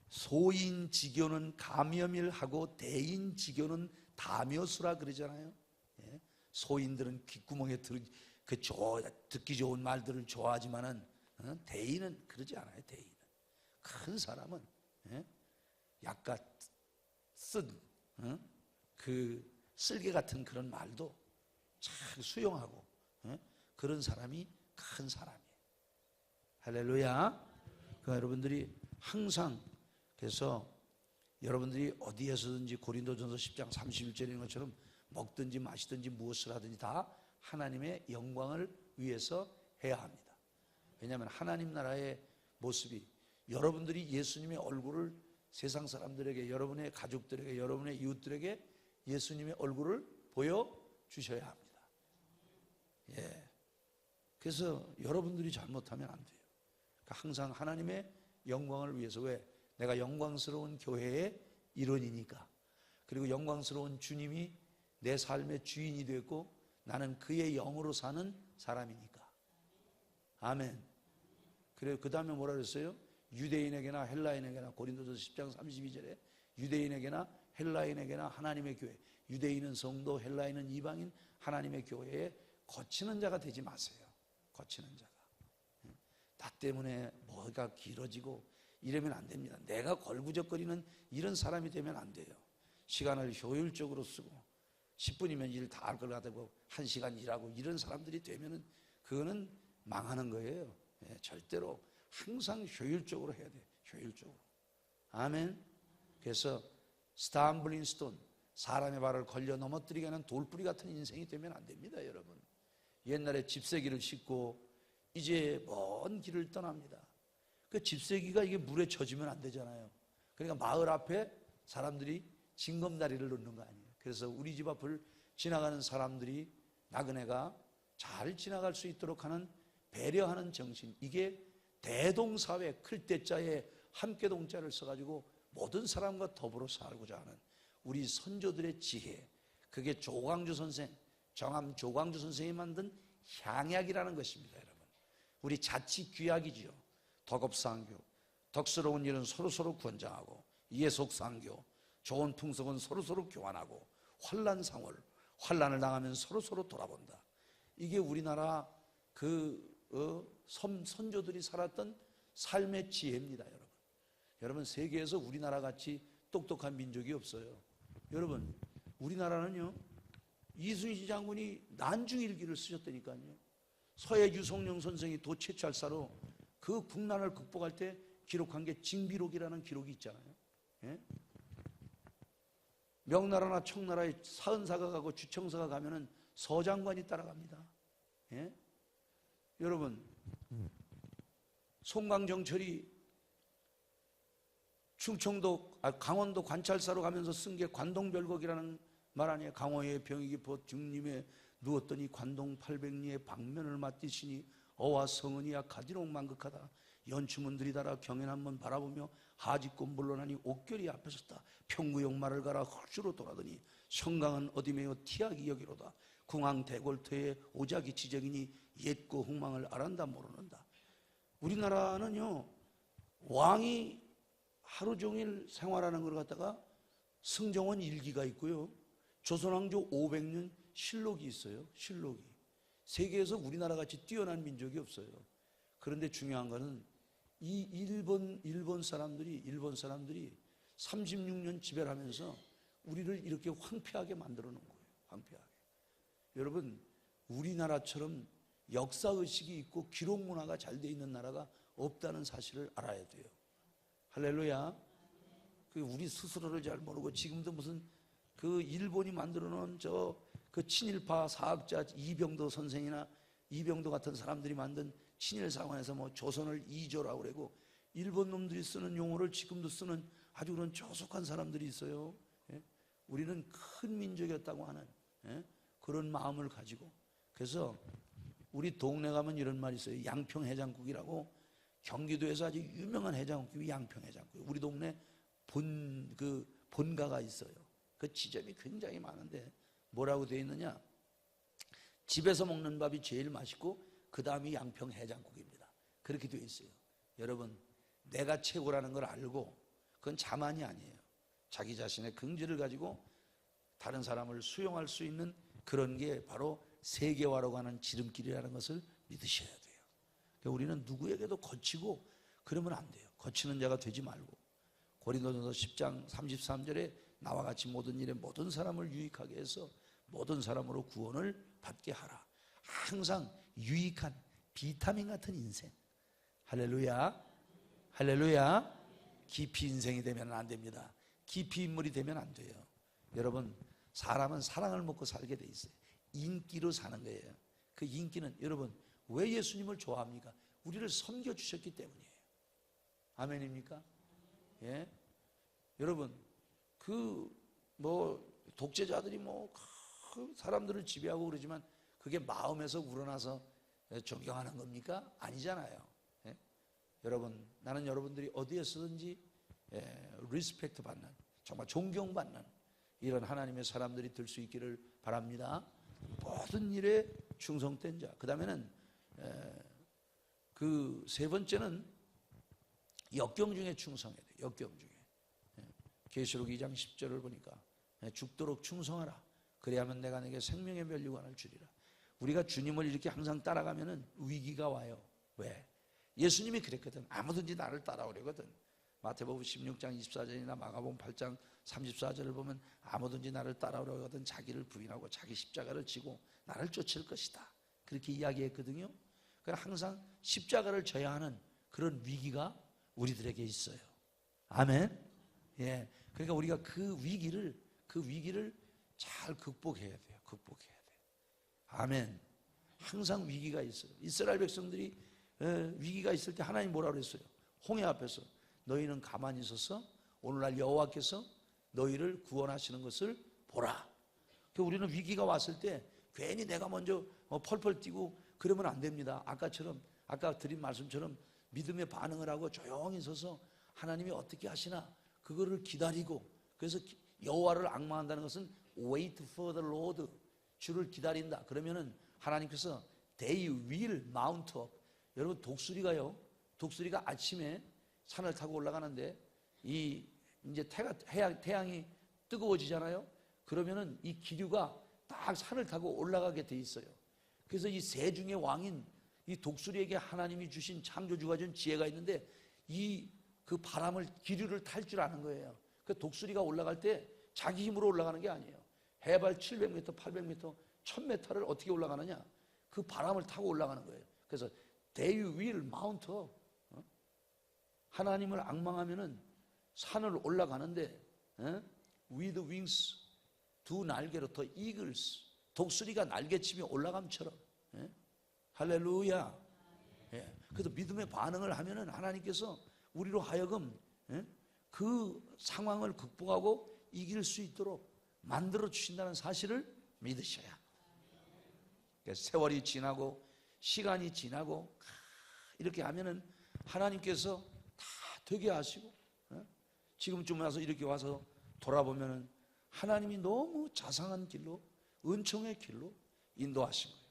Speaker 1: 소인지교는 감염일하고 대인지교는 다묘수라 그러잖아요. 소인들은 귓구멍에 듣기 좋은 말들을 좋아하지만은 대인은 그러지 않아요. 대인은 큰 사람은 약간 쓴 그 쓸개 같은 그런 말도 잘 수용하고 그런 사람이 큰 사람이에요. 할렐루야. 그러니까 여러분들이 항상, 그래서 여러분들이 어디에서든지 고린도전서 10장 31절인 것처럼 먹든지 마시든지 무엇을 하든지 다 하나님의 영광을 위해서 해야 합니다. 왜냐하면 하나님 나라의 모습이, 여러분들이 예수님의 얼굴을 세상 사람들에게, 여러분의 가족들에게, 여러분의 이웃들에게 예수님의 얼굴을 보여주셔야 합니다. 예. 그래서 여러분들이 잘못하면 안 돼요. 그러니까 항상 하나님의 영광을 위해서, 왜? 내가 영광스러운 교회의 일원이니까. 그리고 영광스러운 주님이 내 삶의 주인이 됐고 나는 그의 영으로 사는 사람이니까. 아멘. 그래요. 그 다음에 뭐라 그랬어요? 유대인에게나 헬라인에게나, 고린도전서 10장 32절에 유대인에게나 헬라인에게나 하나님의 교회, 유대인은 성도, 헬라인은 이방인, 하나님의 교회에 거치는 자가 되지 마세요. 거치는 자가. 나 때문에 뭐가 길어지고 이러면 안 됩니다. 내가 걸구적거리는 이런 사람이 되면 안 돼요. 시간을 효율적으로 쓰고 10분이면 일 다 할 걸 가지고 1시간 일하고 이런 사람들이 되면은 그거는 망하는 거예요. 예, 절대로 항상 효율적으로 해야 돼요. 효율적으로. 아멘. 그래서 스탬블링 스톤, 사람의 발을 걸려 넘어뜨리게 하는 돌뿌리 같은 인생이 되면 안 됩니다, 여러분. 옛날에 집세기를 싣고 이제 먼 길을 떠납니다. 그 집세기가 이게 물에 젖으면 안 되잖아요. 그러니까 마을 앞에 사람들이 징검다리를 놓는 거 아니에요. 그래서 우리 집 앞을 지나가는 사람들이, 나그네가 잘 지나갈 수 있도록 하는 배려하는 정신, 이게 대동사회, 클 때자에 함께 동자를 써가지고 모든 사람과 더불어 살고자 하는 우리 선조들의 지혜, 그게 조광주 선생, 정암 조광주 선생이 만든 향약이라는 것입니다. 여러분, 우리 자치 귀약이지요. 덕업상교, 덕스러운 일은 서로서로 권장하고, 예속상교, 좋은 풍속은 서로서로 교환하고, 환란상월, 환란을 당하면 서로서로 돌아본다. 이게 우리나라 선조들이 살았던 삶의 지혜입니다. 여러분 세계에서 우리나라 같이 똑똑한 민족이 없어요. 여러분, 우리나라는요, 이순신 장군이 난중일기를 쓰셨다니까요. 서해 유성룡 선생이 도채찰사로 그 국난을 극복할 때 기록한 게 징비록이라는 기록이 있잖아요. 예? 명나라나 청나라에 사은사가 가고 주청사가 가면은 서장관이 따라갑니다. 예? 여러분, 송강정철이 강원도 관찰사로 가면서 쓴 게 관동별곡이라는 말 아니에요. 강호의 병이 깊어 중림에 누웠더니 관동 800리의 방면을 맞디시니 어와 성은이야 가디록 만극하다. 연추문들이 달아 경연 한번 바라보며 하직고 물러나니 옥결이 앞에 섰다. 평구용 말을 갈아 흑주로 돌아더니 성강은 어디매여 티악이 여기로다. 궁왕 대골터에 오작이 지적이니 옛고 흥망을 알한다 모르는다. 우리나라는요, 왕이 하루 종일 생활하는 걸 갖다가 승정원 일기가 있고요, 조선왕조 500년 실록이 있어요. 실록이. 세계에서 우리나라 같이 뛰어난 민족이 없어요. 그런데 중요한 거는 이 일본 사람들이 36년 지배를 하면서 우리를 이렇게 황폐하게 만들어 놓은 거예요. 황폐하게. 여러분, 우리나라처럼 역사의식이 있고 기록 문화가 잘 돼 있는 나라가 없다는 사실을 알아야 돼요. 할렐루야. 우리 스스로를 잘 모르고 지금도 무슨 그 일본이 만들어 놓은 그 친일파 사학자 이병도 선생이나 이병도 같은 사람들이 만든 친일사관에서 뭐 조선을 이조라고 그러고, 일본 놈들이 쓰는 용어를 지금도 쓰는 아주 그런 조속한 사람들이 있어요. 예? 우리는 큰 민족이었다고 하는 그런 마음을 가지고, 그래서 우리 동네 가면 이런 말이 있어요. 양평해장국이라고. 경기도에서 아주 유명한 해장국이 양평해장국. 우리 동네 본가가 있어요. 그 지점이 굉장히 많은데 뭐라고 되어 있느냐, 집에서 먹는 밥이 제일 맛있고 그 다음이 양평해장국입니다. 그렇게 되어 있어요. 여러분, 내가 최고라는 걸 알고, 그건 자만이 아니에요. 자기 자신의 긍지를 가지고 다른 사람을 수용할 수 있는 그런 게 바로 세계화로 가는 지름길이라는 것을 믿으셔야 돼요. 그러니까 우리는 누구에게도 거치고 그러면 안 돼요. 거치는 자가 되지 말고, 고린도전서 10장 33절에 나와 같이 모든 일에 모든 사람을 유익하게 해서 모든 사람으로 구원을 받게 하라. 항상 유익한 비타민 같은 인생. 할렐루야. 할렐루야. 깊이 인생이 되면 안 됩니다. 깊이 인물이 되면 안 돼요. 여러분, 사람은 사랑을 먹고 살게 돼 있어요. 인기로 사는 거예요. 그 인기는 여러분 왜 예수님을 좋아합니까? 우리를 섬겨주셨기 때문이에요. 아멘입니까? 예? 여러분, 독재자들이 사람들을 지배하고 그러지만 그게 마음에서 우러나서 존경하는 겁니까? 아니잖아요. 예? 여러분, 나는 여러분들이 어디에서든지 리스펙트 받는, 정말 존경받는 이런 하나님의 사람들이 될 수 있기를 바랍니다. 모든 일에 충성된 자. 그 다음에는 그 세 번째는 역경 중에 충성해야 돼요. 역경 중에. 계시록 2장 10절을 보니까 죽도록 충성하라. 그래야만 내가 내게 생명의 면류관을 주리라. 우리가 주님을 이렇게 항상 따라가면은 위기가 와요. 왜? 예수님이 그랬거든. 아무든지 나를 따라오려거든. 마태복음 16장 24절이나 마가복음 8장 34절을 보면 아무든지 나를 따라오려거든 자기를 부인하고 자기 십자가를 지고 나를 쫓을 것이다. 그렇게 이야기했거든요. 그러니까 항상 십자가를 져야 하는 그런 위기가 우리들에게 있어요. 아멘. 예. 그러니까 우리가 그 위기를 잘 극복해야 돼요. 극복해야 돼요. 아멘. 항상 위기가 있어요. 이스라엘 백성들이 위기가 있을 때 하나님 뭐라 그랬어요? 홍해 앞에서 너희는 가만히 있어서 오늘날 여호와께서 너희를 구원하시는 것을 보라. 그러니까 우리는 위기가 왔을 때 괜히 내가 먼저 펄펄 뛰고 그러면 안 됩니다. 아까 드린 말씀처럼 믿음의 반응을 하고 조용히 서서 하나님이 어떻게 하시나 그거를 기다리고, 그래서 여호와를 앙망한다는 것은 wait for the Lord, 주를 기다린다. 그러면은 하나님께서 they will mount up. 여러분, 독수리가 아침에 산을 타고 올라가는데 이제 태양이 뜨거워지잖아요. 그러면은 이 기류가 딱 산을 타고 올라가게 돼 있어요. 그래서 이 새 중의 왕인 이 독수리에게 하나님이 주신 창조주가 준 지혜가 있는데 그 바람을 기류를 탈 줄 아는 거예요. 그 독수리가 올라갈 때 자기 힘으로 올라가는 게 아니에요. 해발 700m, 800m, 1000m를 어떻게 올라가느냐? 그 바람을 타고 올라가는 거예요. 그래서 they will mount up. 하나님을 앙망하면은 산을 올라가는데 with wings, 두 날개로 더 eagles, 독수리가 날개치며 올라감처럼. 할렐루야. 그래서 믿음의 반응을 하면은 하나님께서 우리로 하여금 그 상황을 극복하고 이길 수 있도록 만들어 주신다는 사실을 믿으셔야. 세월이 지나고 시간이 지나고 이렇게 하면은 하나님께서 다 되게 하시고, 지금쯤 와서 이렇게 와서 돌아보면은 하나님이 너무 자상한 길로, 은총의 길로 인도하신 거예요.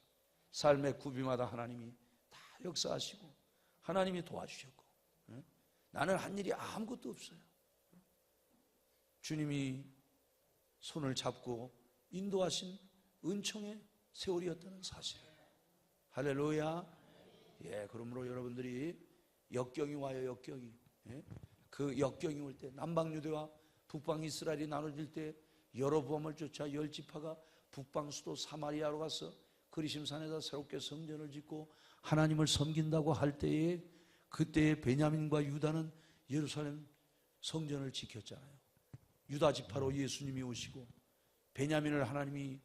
Speaker 1: 삶의 구비마다 하나님이 다 역사하시고 하나님이 도와주셨고, 나는 한 일이 아무것도 없어요. 주님이 손을 잡고 인도하신 은총의 세월이었다는 사실이에요. 할렐루야. 예, 그러므로 여러분들이 역경이 와요. 역경이. 그 역경이 올 때, 남방유대와 북방 이스라엘이 나눠질 때 여로보암을 쫓아 10지파가 북방 수도 사마리아로 가서 그리심산에다 새롭게 성전을 짓고 하나님을 섬긴다고 할 때에, 그때의 베냐민과 유다는 예루살렘 성전을 지켰잖아요. 유다 지파로 예수님이 오시고 베냐민을 하나님이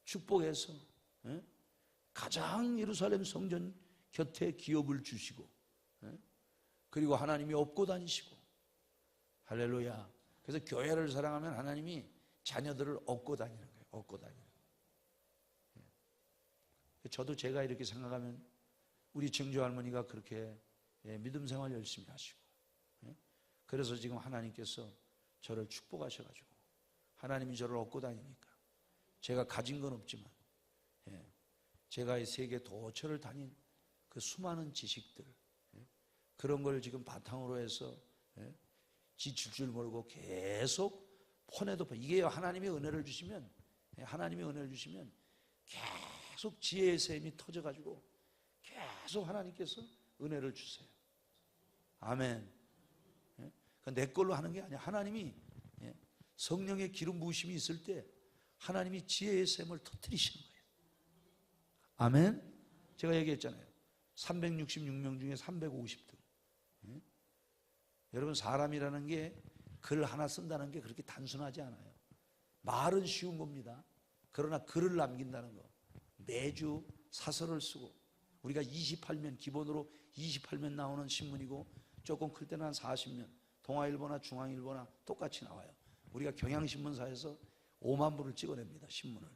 Speaker 1: 축복해서 가장 예루살렘 성전 곁에 기업을 주시고, 그리고 하나님이 업고 다니시고. 할렐루야. 그래서 교회를 사랑하면 하나님이 자녀들을 업고 다니는 거예요. 업고 다니는 거예요. 저도 제가 이렇게 생각하면 우리 증조 할머니가 그렇게 믿음 생활 열심히 하시고, 그래서 지금 하나님께서 저를 축복하셔가지고 하나님이 저를 업고 다니니까 제가 가진 건 없지만 제가 이 세계 도처를 다닌 그 수많은 지식들, 그런 걸 지금 바탕으로 해서 지칠 줄 모르고 계속 폰에도, 이게 하나님의 은혜를 주시면, 하나님의 은혜를 주시면 계속 지혜의 샘이 터져가지고 계속 하나님께서 은혜를 주세요. 아멘. 내 걸로 하는 게 아니야. 하나님이 성령의 기름 부으심이 있을 때 하나님이 지혜의 샘을 터뜨리시는 거예요. 아멘. 제가 얘기했잖아요. 366명 중에 350등. 여러분, 사람이라는 게 글 하나 쓴다는 게 그렇게 단순하지 않아요. 말은 쉬운 겁니다. 그러나 글을 남긴다는 거, 매주 사설을 쓰고, 우리가 28면, 기본으로 28면 나오는 신문이고, 조금 클 때는 한 40면, 동아일보나 중앙일보나 똑같이 나와요. 우리가 경향신문사에서 5만 부를 찍어냅니다, 신문을.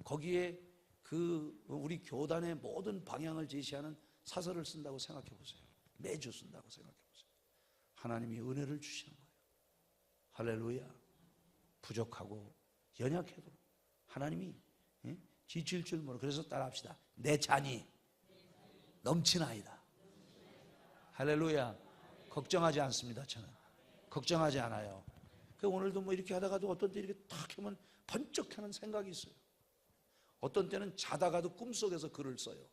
Speaker 1: 거기에 우리 교단의 모든 방향을 제시하는 사설을 쓴다고 생각해 보세요. 매주 쓴다고 생각해 보세요. 하나님이 은혜를 주시는 거예요. 할렐루야. 부족하고 연약해도 하나님이 지칠 줄 모르고, 그래서 따라합시다. 내 잔이 넘치나이다. 할렐루야. 걱정하지 않습니다. 저는 걱정하지 않아요. 오늘도 뭐 이렇게 하다가도 어떤 때 이렇게 탁 하면 번쩍 하는 생각이 있어요. 어떤 때는 자다가도 꿈속에서 글을 써요.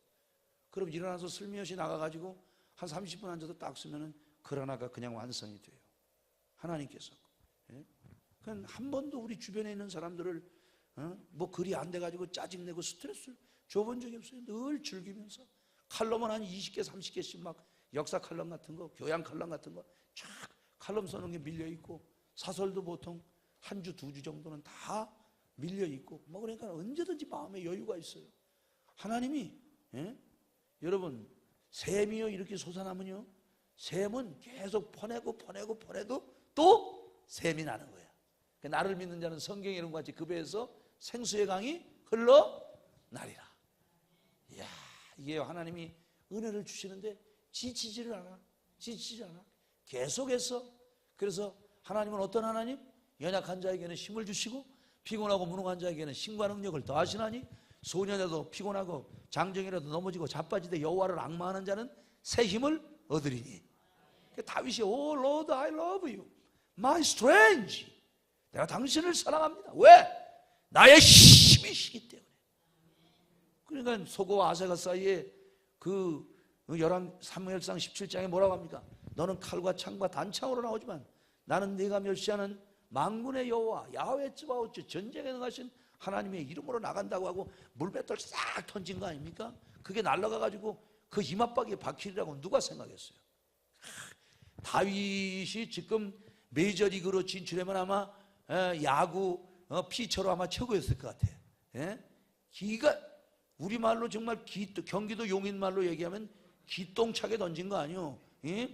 Speaker 1: 그럼 일어나서 슬며시 나가가지고 한 30분 앉아서 딱 쓰면은 글 하나가 그냥 완성이 돼요. 하나님께서. 한 번도 우리 주변에 있는 사람들을 뭐 글이 안 돼가지고 짜증내고 스트레스를 줘본 적이 없어요. 늘 즐기면서 칼럼은 한 20개 30개씩 막 역사 칼럼 같은 거, 교양 칼럼 같은 거 쫙 칼럼 써놓은 게 밀려있고, 사설도 보통 한 주, 2주 정도는 다 밀려있고, 뭐 그러니까 언제든지 마음에 여유가 있어요. 하나님이, 여러분, 샘이요 이렇게 솟아나면요, 샘은 계속 퍼내도 또 샘이 나는 거야. 나를 믿는 자는 성경에 이런 것 같이 그 배에서 생수의 강이 흘러나리라. 이야, 이게 하나님이 은혜를 주시는데 지치지를 않아. 계속해서. 그래서 하나님은 어떤 하나님? 연약한 자에게는 힘을 주시고 피곤하고 무능한 자에게는 힘과 능력을 더하시나니, 소년에도 피곤하고 장정이라도 넘어지고 자빠지되 여호와를 앙마하는 자는 새 힘을 얻으리니. 다윗이 Oh Lord, I love you, my strength. 내가 당신을 사랑합니다. 왜? 나의 힘이시기 때문에. 그러니까 소고와 아세가 사이에 사무엘상 17장에 뭐라고 합니까? 너는 칼과 창과 단창으로 나오지만 나는 네가 멸시하는 만군의 여호와 야훼 츠바오츠, 전쟁에 능하신 하나님의 이름으로 나간다고 하고 물맷돌 싹 던진 거 아닙니까? 그게 날아가가지고 그 이마박에 박히리라고 누가 생각했어요? 다윗이 지금 메이저리그로 진출하면 아마 야구 피처로 아마 최고였을 것 같아. 기가, 우리말로 정말 경기도 용인말로 얘기하면 기똥차게 던진 거 아니요.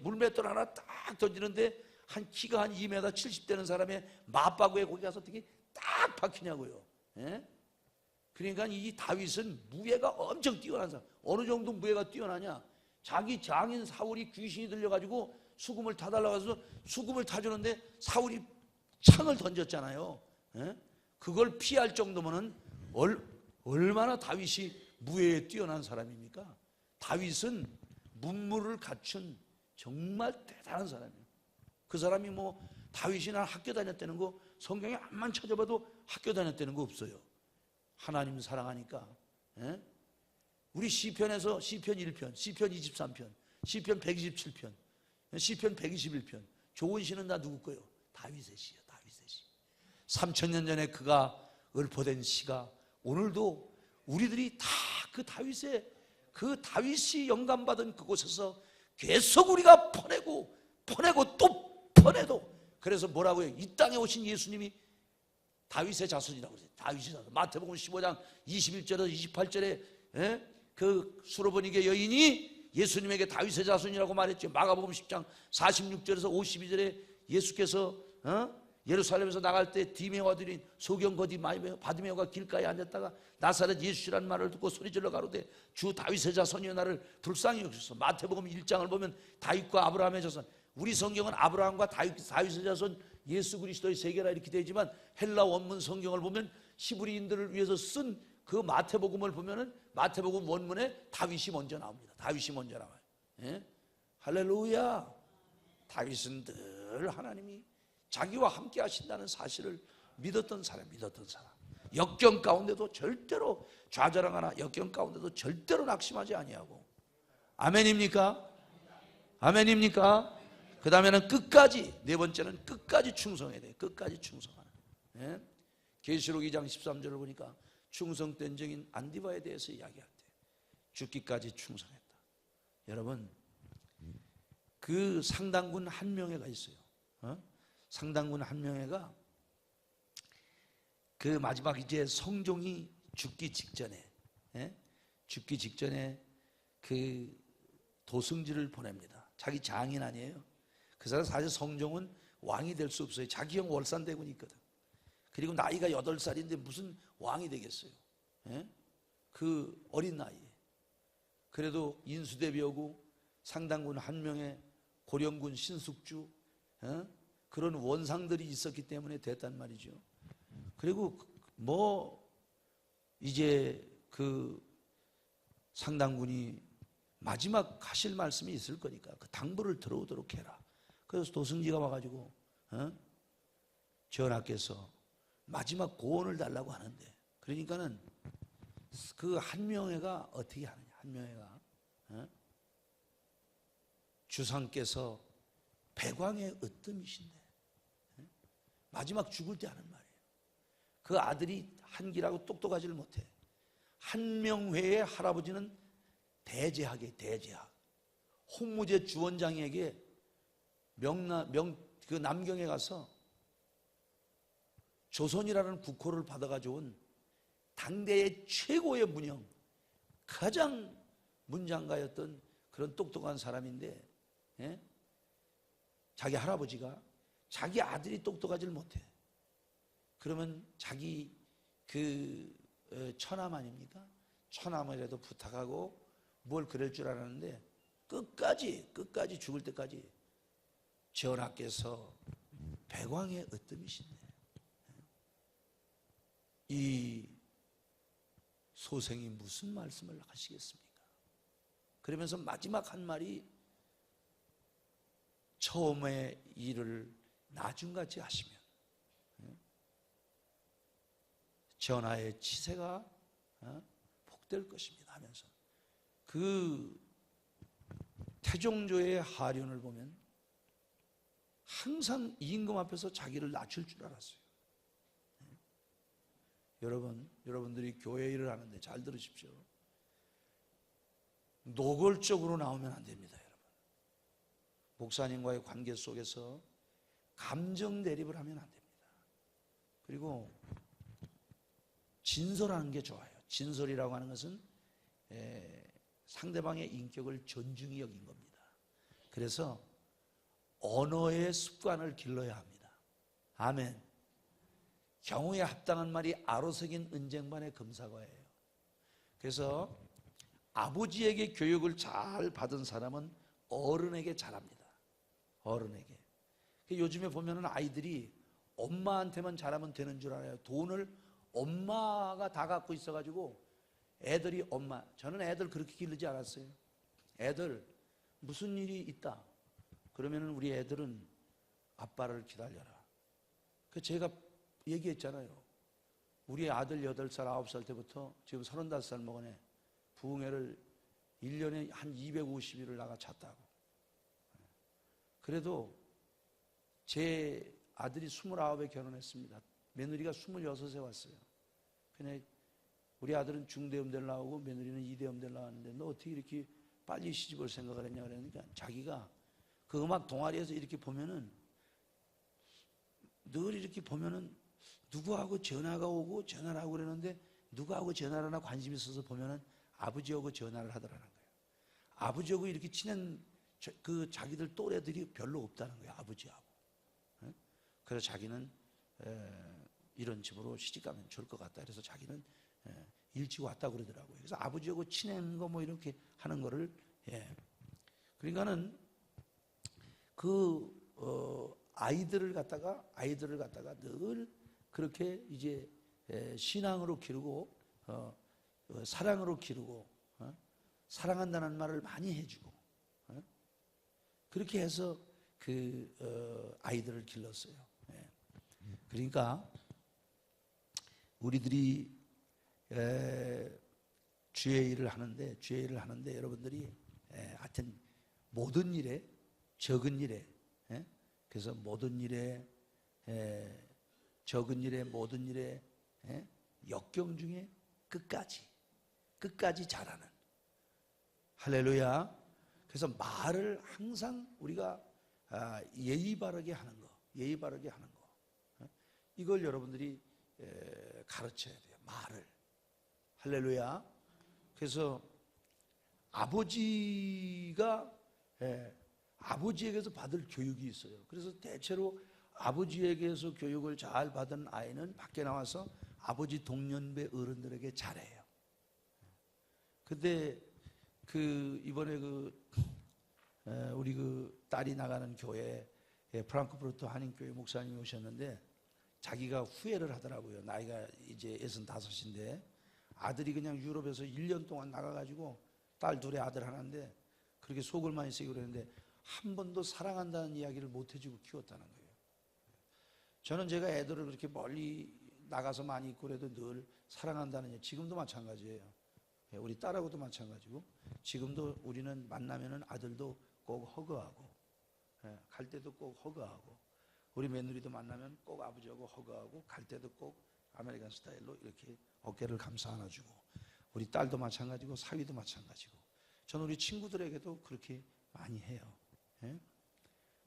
Speaker 1: 물맷돌 하나 딱 던지는데 키가 한 2m 70 되는 사람의 맞바구에 거기 가서 어떻게 딱 박히냐고요. 그러니까 이 다윗은 무예가 엄청 뛰어난 사람. 어느 정도 무예가 뛰어나냐? 자기 장인 사울이 귀신이 들려가지고 수금을 타달라고 해서 수금을 타주는데 사울이 창을 던졌잖아요. 그걸 피할 정도면은 얼마나 다윗이 무예에 뛰어난 사람입니까? 다윗은 문무를 갖춘 정말 대단한 사람이에요. 그 사람이 뭐 다윗이나 학교 다녔다는 거 성경에 암만 찾아봐도 학교 다녔다는 거 없어요. 하나님 사랑하니까. 우리 시편에서 시편 1편, 시편 23편, 시편 127편, 시편 121편 좋은 시는 다 누구 거예요? 다윗의 시예요. 다윗의 시. 3000년 전에 그가 읊어댄 시가 오늘도 우리들이 다 그 다윗이 영감받은 그곳에서 계속 우리가 퍼내고 또 퍼내도, 그래서 뭐라고요? 이 땅에 오신 예수님이 다윗의 자손이라고 그러죠. 다윗의 자손. 마태복음 15장 21절에서 28절에 그 수로보니게 여인이 예수님에게 다윗의 자손이라고 말했죠. 마가복음 10장 46절에서 52절에 예수께서 예루살렘에서 나갈 때 디메오와 들인 소경 거지 바디메오가 길가에 앉았다가 나사렛 예수라는 말을 듣고 소리질러 가로되 주 다윗의 자손이여 나를 불쌍히 여기소서. 마태복음 1장을 보면 다윗과 아브라함의 자손, 우리 성경은 아브라함과 다윗의 자손 예수 그리스도의 세계라 이렇게 되지만 헬라 원문 성경을 보면 히브리인들을 위해서 쓴 그 마태복음을 보면은 마태복음 원문에 다윗이 먼저 나옵니다. 다윗이 먼저 나와요. 할렐루야. 다윗은 늘 하나님이 자기와 함께 하신다는 사실을 믿었던 사람. 역경 가운데도 절대로 좌절하거나 역경 가운데도 절대로 낙심하지 아니하고. 아멘입니까? 아멘입니까? 그 다음에는 끝까지, 네 번째는 끝까지 충성해야 돼. 끝까지 충성하는. 예? 계시록 2장 13절을 보니까 충성된 증인 안디바에 대해서 이야기할 때 죽기까지 충성했다. 여러분, 그 상당군 한 명회가 있어요. 상당군 한 명회가 그 마지막 이제 성종이 죽기 직전에, 죽기 직전에 그 도승지를 보냅니다. 자기 장인 아니에요. 그 사람 사실 성종은 왕이 될 수 없어요. 자기 형 월산대군이 있거든. 그리고 나이가 8살인데 무슨 왕이 되겠어요. 그 어린 나이에. 그래도 인수대비하고 상당군 한 명의 고령군 신숙주, 그런 원상들이 있었기 때문에 됐단 말이죠. 그리고 뭐 이제 그 상당군이 마지막 하실 말씀이 있을 거니까 그 당부를 들어오도록 해라. 그래서 도승지가 와가지고 전하께서 마지막 고언을 달라고 하는데, 그러니까는 그 한명회가 어떻게 하느냐. 한명회가 주상께서 백왕의 으뜸이신데 마지막 죽을 때 하는 말이에요. 그 아들이 한기라고 똑똑하지를 못해. 한명회의 할아버지는 대제하게, 대제학. 홍무제 주원장에게 그 남경에 가서 조선이라는 국호를 받아가지고 온 당대의 최고의 문형, 가장 문장가였던 그런 똑똑한 사람인데, 자기 할아버지가 자기 아들이 똑똑하지를 못해. 그러면 자기 그 처남 아닙니까? 처남이라도 부탁하고 뭘 그럴 줄 알았는데 끝까지 죽을 때까지 전하께서 백왕의 으뜸이신데 이 소생이 무슨 말씀을 하시겠습니까? 그러면서 마지막 한 말이 처음의 일을 나중같이 하시면 전하의 치세가 복될 것입니다 하면서 그 태종조의 하륜을 보면 항상 임금 앞에서 자기를 낮출 줄 알았어요. 여러분들이 교회 일을 하는데 잘 들으십시오. 노골적으로 나오면 안 됩니다, 여러분. 목사님과의 관계 속에서 감정 대립을 하면 안 됩니다. 그리고 진솔하는 게 좋아요. 진솔이라고 하는 것은 상대방의 인격을 존중히 여긴 겁니다. 그래서 언어의 습관을 길러야 합니다. 아멘. 경우에 합당한 말이 아로새긴 은쟁반의 금사과예요. 그래서 아버지에게 교육을 잘 받은 사람은 어른에게 잘합니다. 어른에게. 요즘에 보면은 아이들이 엄마한테만 잘하면 되는 줄 알아요. 돈을 엄마가 다 갖고 있어가지고 애들이 저는 애들 그렇게 기르지 않았어요. 애들 무슨 일이 있다 그러면은 우리 애들은 아빠를 기다려라. 제가 얘기했잖아요. 우리 아들 8살, 9살 때부터 지금 35살 먹은 애 부흥회를 1년에 한 250일을 나가 잤다고. 그래도 제 아들이 29에 결혼했습니다. 며느리가 26에 왔어요. 근데 우리 아들은 중대음대를 나오고 며느리는 이대음대를 나왔는데 너 어떻게 이렇게 빨리 시집올 생각을 했냐 그러니까 자기가 그 음악 동아리에서 이렇게 보면은 늘 이렇게 보면은 누구하고 전화가 오고 전화를 하고 그러는데 누구하고 전화를 하나 관심 있어서 보면은 아버지하고 전화를 하더라는 거예요. 아버지하고 이렇게 친한 그 자기들 또래들이 별로 없다는 거예요. 아버지하고. 그래서 자기는 이런 집으로 시집가면 좋을 것 같다. 그래서 자기는 일찍 왔다 그러더라고요. 그래서 아버지하고 친한 거 뭐 이렇게 하는 거를 그러니까는 아이들을 갖다가 늘 그렇게 이제 신앙으로 기르고 사랑으로 기르고 사랑한다는 말을 많이 해주고 그렇게 해서 아이들을 길렀어요. 그러니까 우리들이 주의 일을 하는데 여러분들이 하여튼 모든 일에 적은 일에 예? 그래서 모든 일에 적은 일에 모든 일에 역경 중에 끝까지 잘하는 할렐루야. 그래서 말을 항상 우리가 예의 바르게 하는 거, 이걸 여러분들이 가르쳐야 돼요. 말을. 할렐루야. 그래서 아버지에게서 받을 교육이 있어요. 그래서 대체로 아버지에게서 교육을 잘 받은 아이는 밖에 나와서 아버지 동년배 어른들에게 잘해요. 근데 이번에 우리 딸이 나가는 교회, 프랑크푸르트 한인교회 목사님이 오셨는데 자기가 후회를 하더라고요. 나이가 이제 65인데 아들이 그냥 유럽에서 1년 동안 나가가지고 딸 둘에 아들 하나인데 그렇게 속을 많이 쓰고 그랬는데 한 번도 사랑한다는 이야기를 못 해주고 키웠다는 거예요. 저는 제가 애들을 그렇게 멀리 나가서 많이 있고 그래도 늘 사랑한다는 얘기, 지금도 마찬가지예요. 우리 딸하고도 마찬가지고 지금도 우리는 만나면은 아들도 꼭 허그하고 갈 때도 꼭 허그하고 우리 며느리도 만나면 꼭 아버지하고 허그하고 갈 때도 꼭 아메리칸 스타일로 이렇게 어깨를 감싸 안아주고 우리 딸도 마찬가지고 사위도 마찬가지고 저는 우리 친구들에게도 그렇게 많이 해요.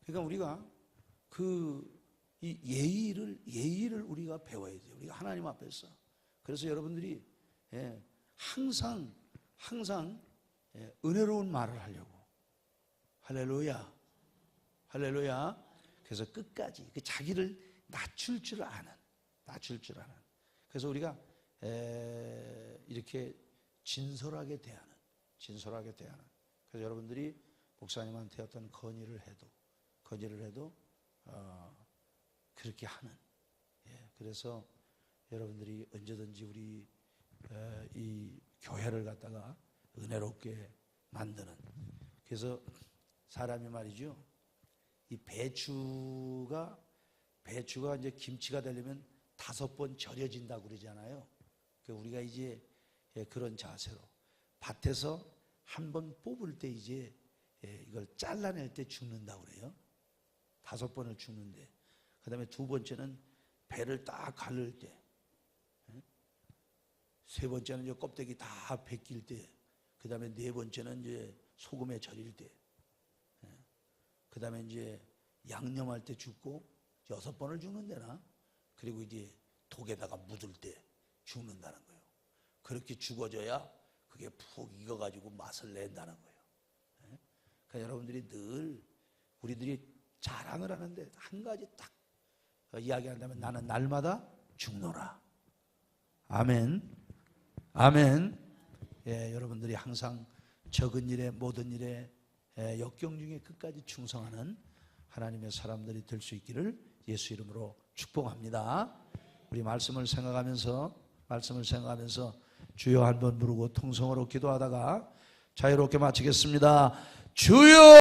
Speaker 1: 그러니까 우리가 이 예의를 우리가 배워야 돼요. 우리가 하나님 앞에서. 그래서 여러분들이 항상 은혜로운 말을 하려고. 할렐루야. 그래서 끝까지 자기를 낮출 줄 아는. 그래서 우리가 이렇게 진솔하게 대하는. 그래서 여러분들이 목사님한테 어떤 건의를 해도 그렇게 하는. 그래서 여러분들이 언제든지 우리 이 교회를 갖다가 은혜롭게 만드는. 그래서 사람이 말이죠. 이 배추가 이제 김치가 되려면 5번 절여진다고 그러잖아요. 우리가 이제 그런 자세로 밭에서 한 번 뽑을 때 이제 이걸 잘라낼 때 죽는다고 그래요. 5번을 죽는데. 그 다음에 2번째는 배를 딱 가를 때. 3번째는 이제 껍데기 다 벗길 때. 그 다음에 4번째는 이제 소금에 절일 때. 그 다음에 이제 양념할 때 죽고 6번을 죽는데나. 그리고 이제 독에다가 묻을 때 죽는다는 거예요. 그렇게 죽어져야 그게 푹 익어가지고 맛을 낸다는 거예요. 그러니까 여러분들이 늘 우리들이 자랑을 하는데 한 가지 딱 이야기한다면 나는 날마다 죽노라. 아멘. 여러분들이 항상 적은 일에 모든 일에 역경 중에 끝까지 충성하는 하나님의 사람들이 될 수 있기를 예수 이름으로 축복합니다. 우리 말씀을 생각하면서 주여 한번 부르고 통성으로 기도하다가 자유롭게 마치겠습니다. 주여!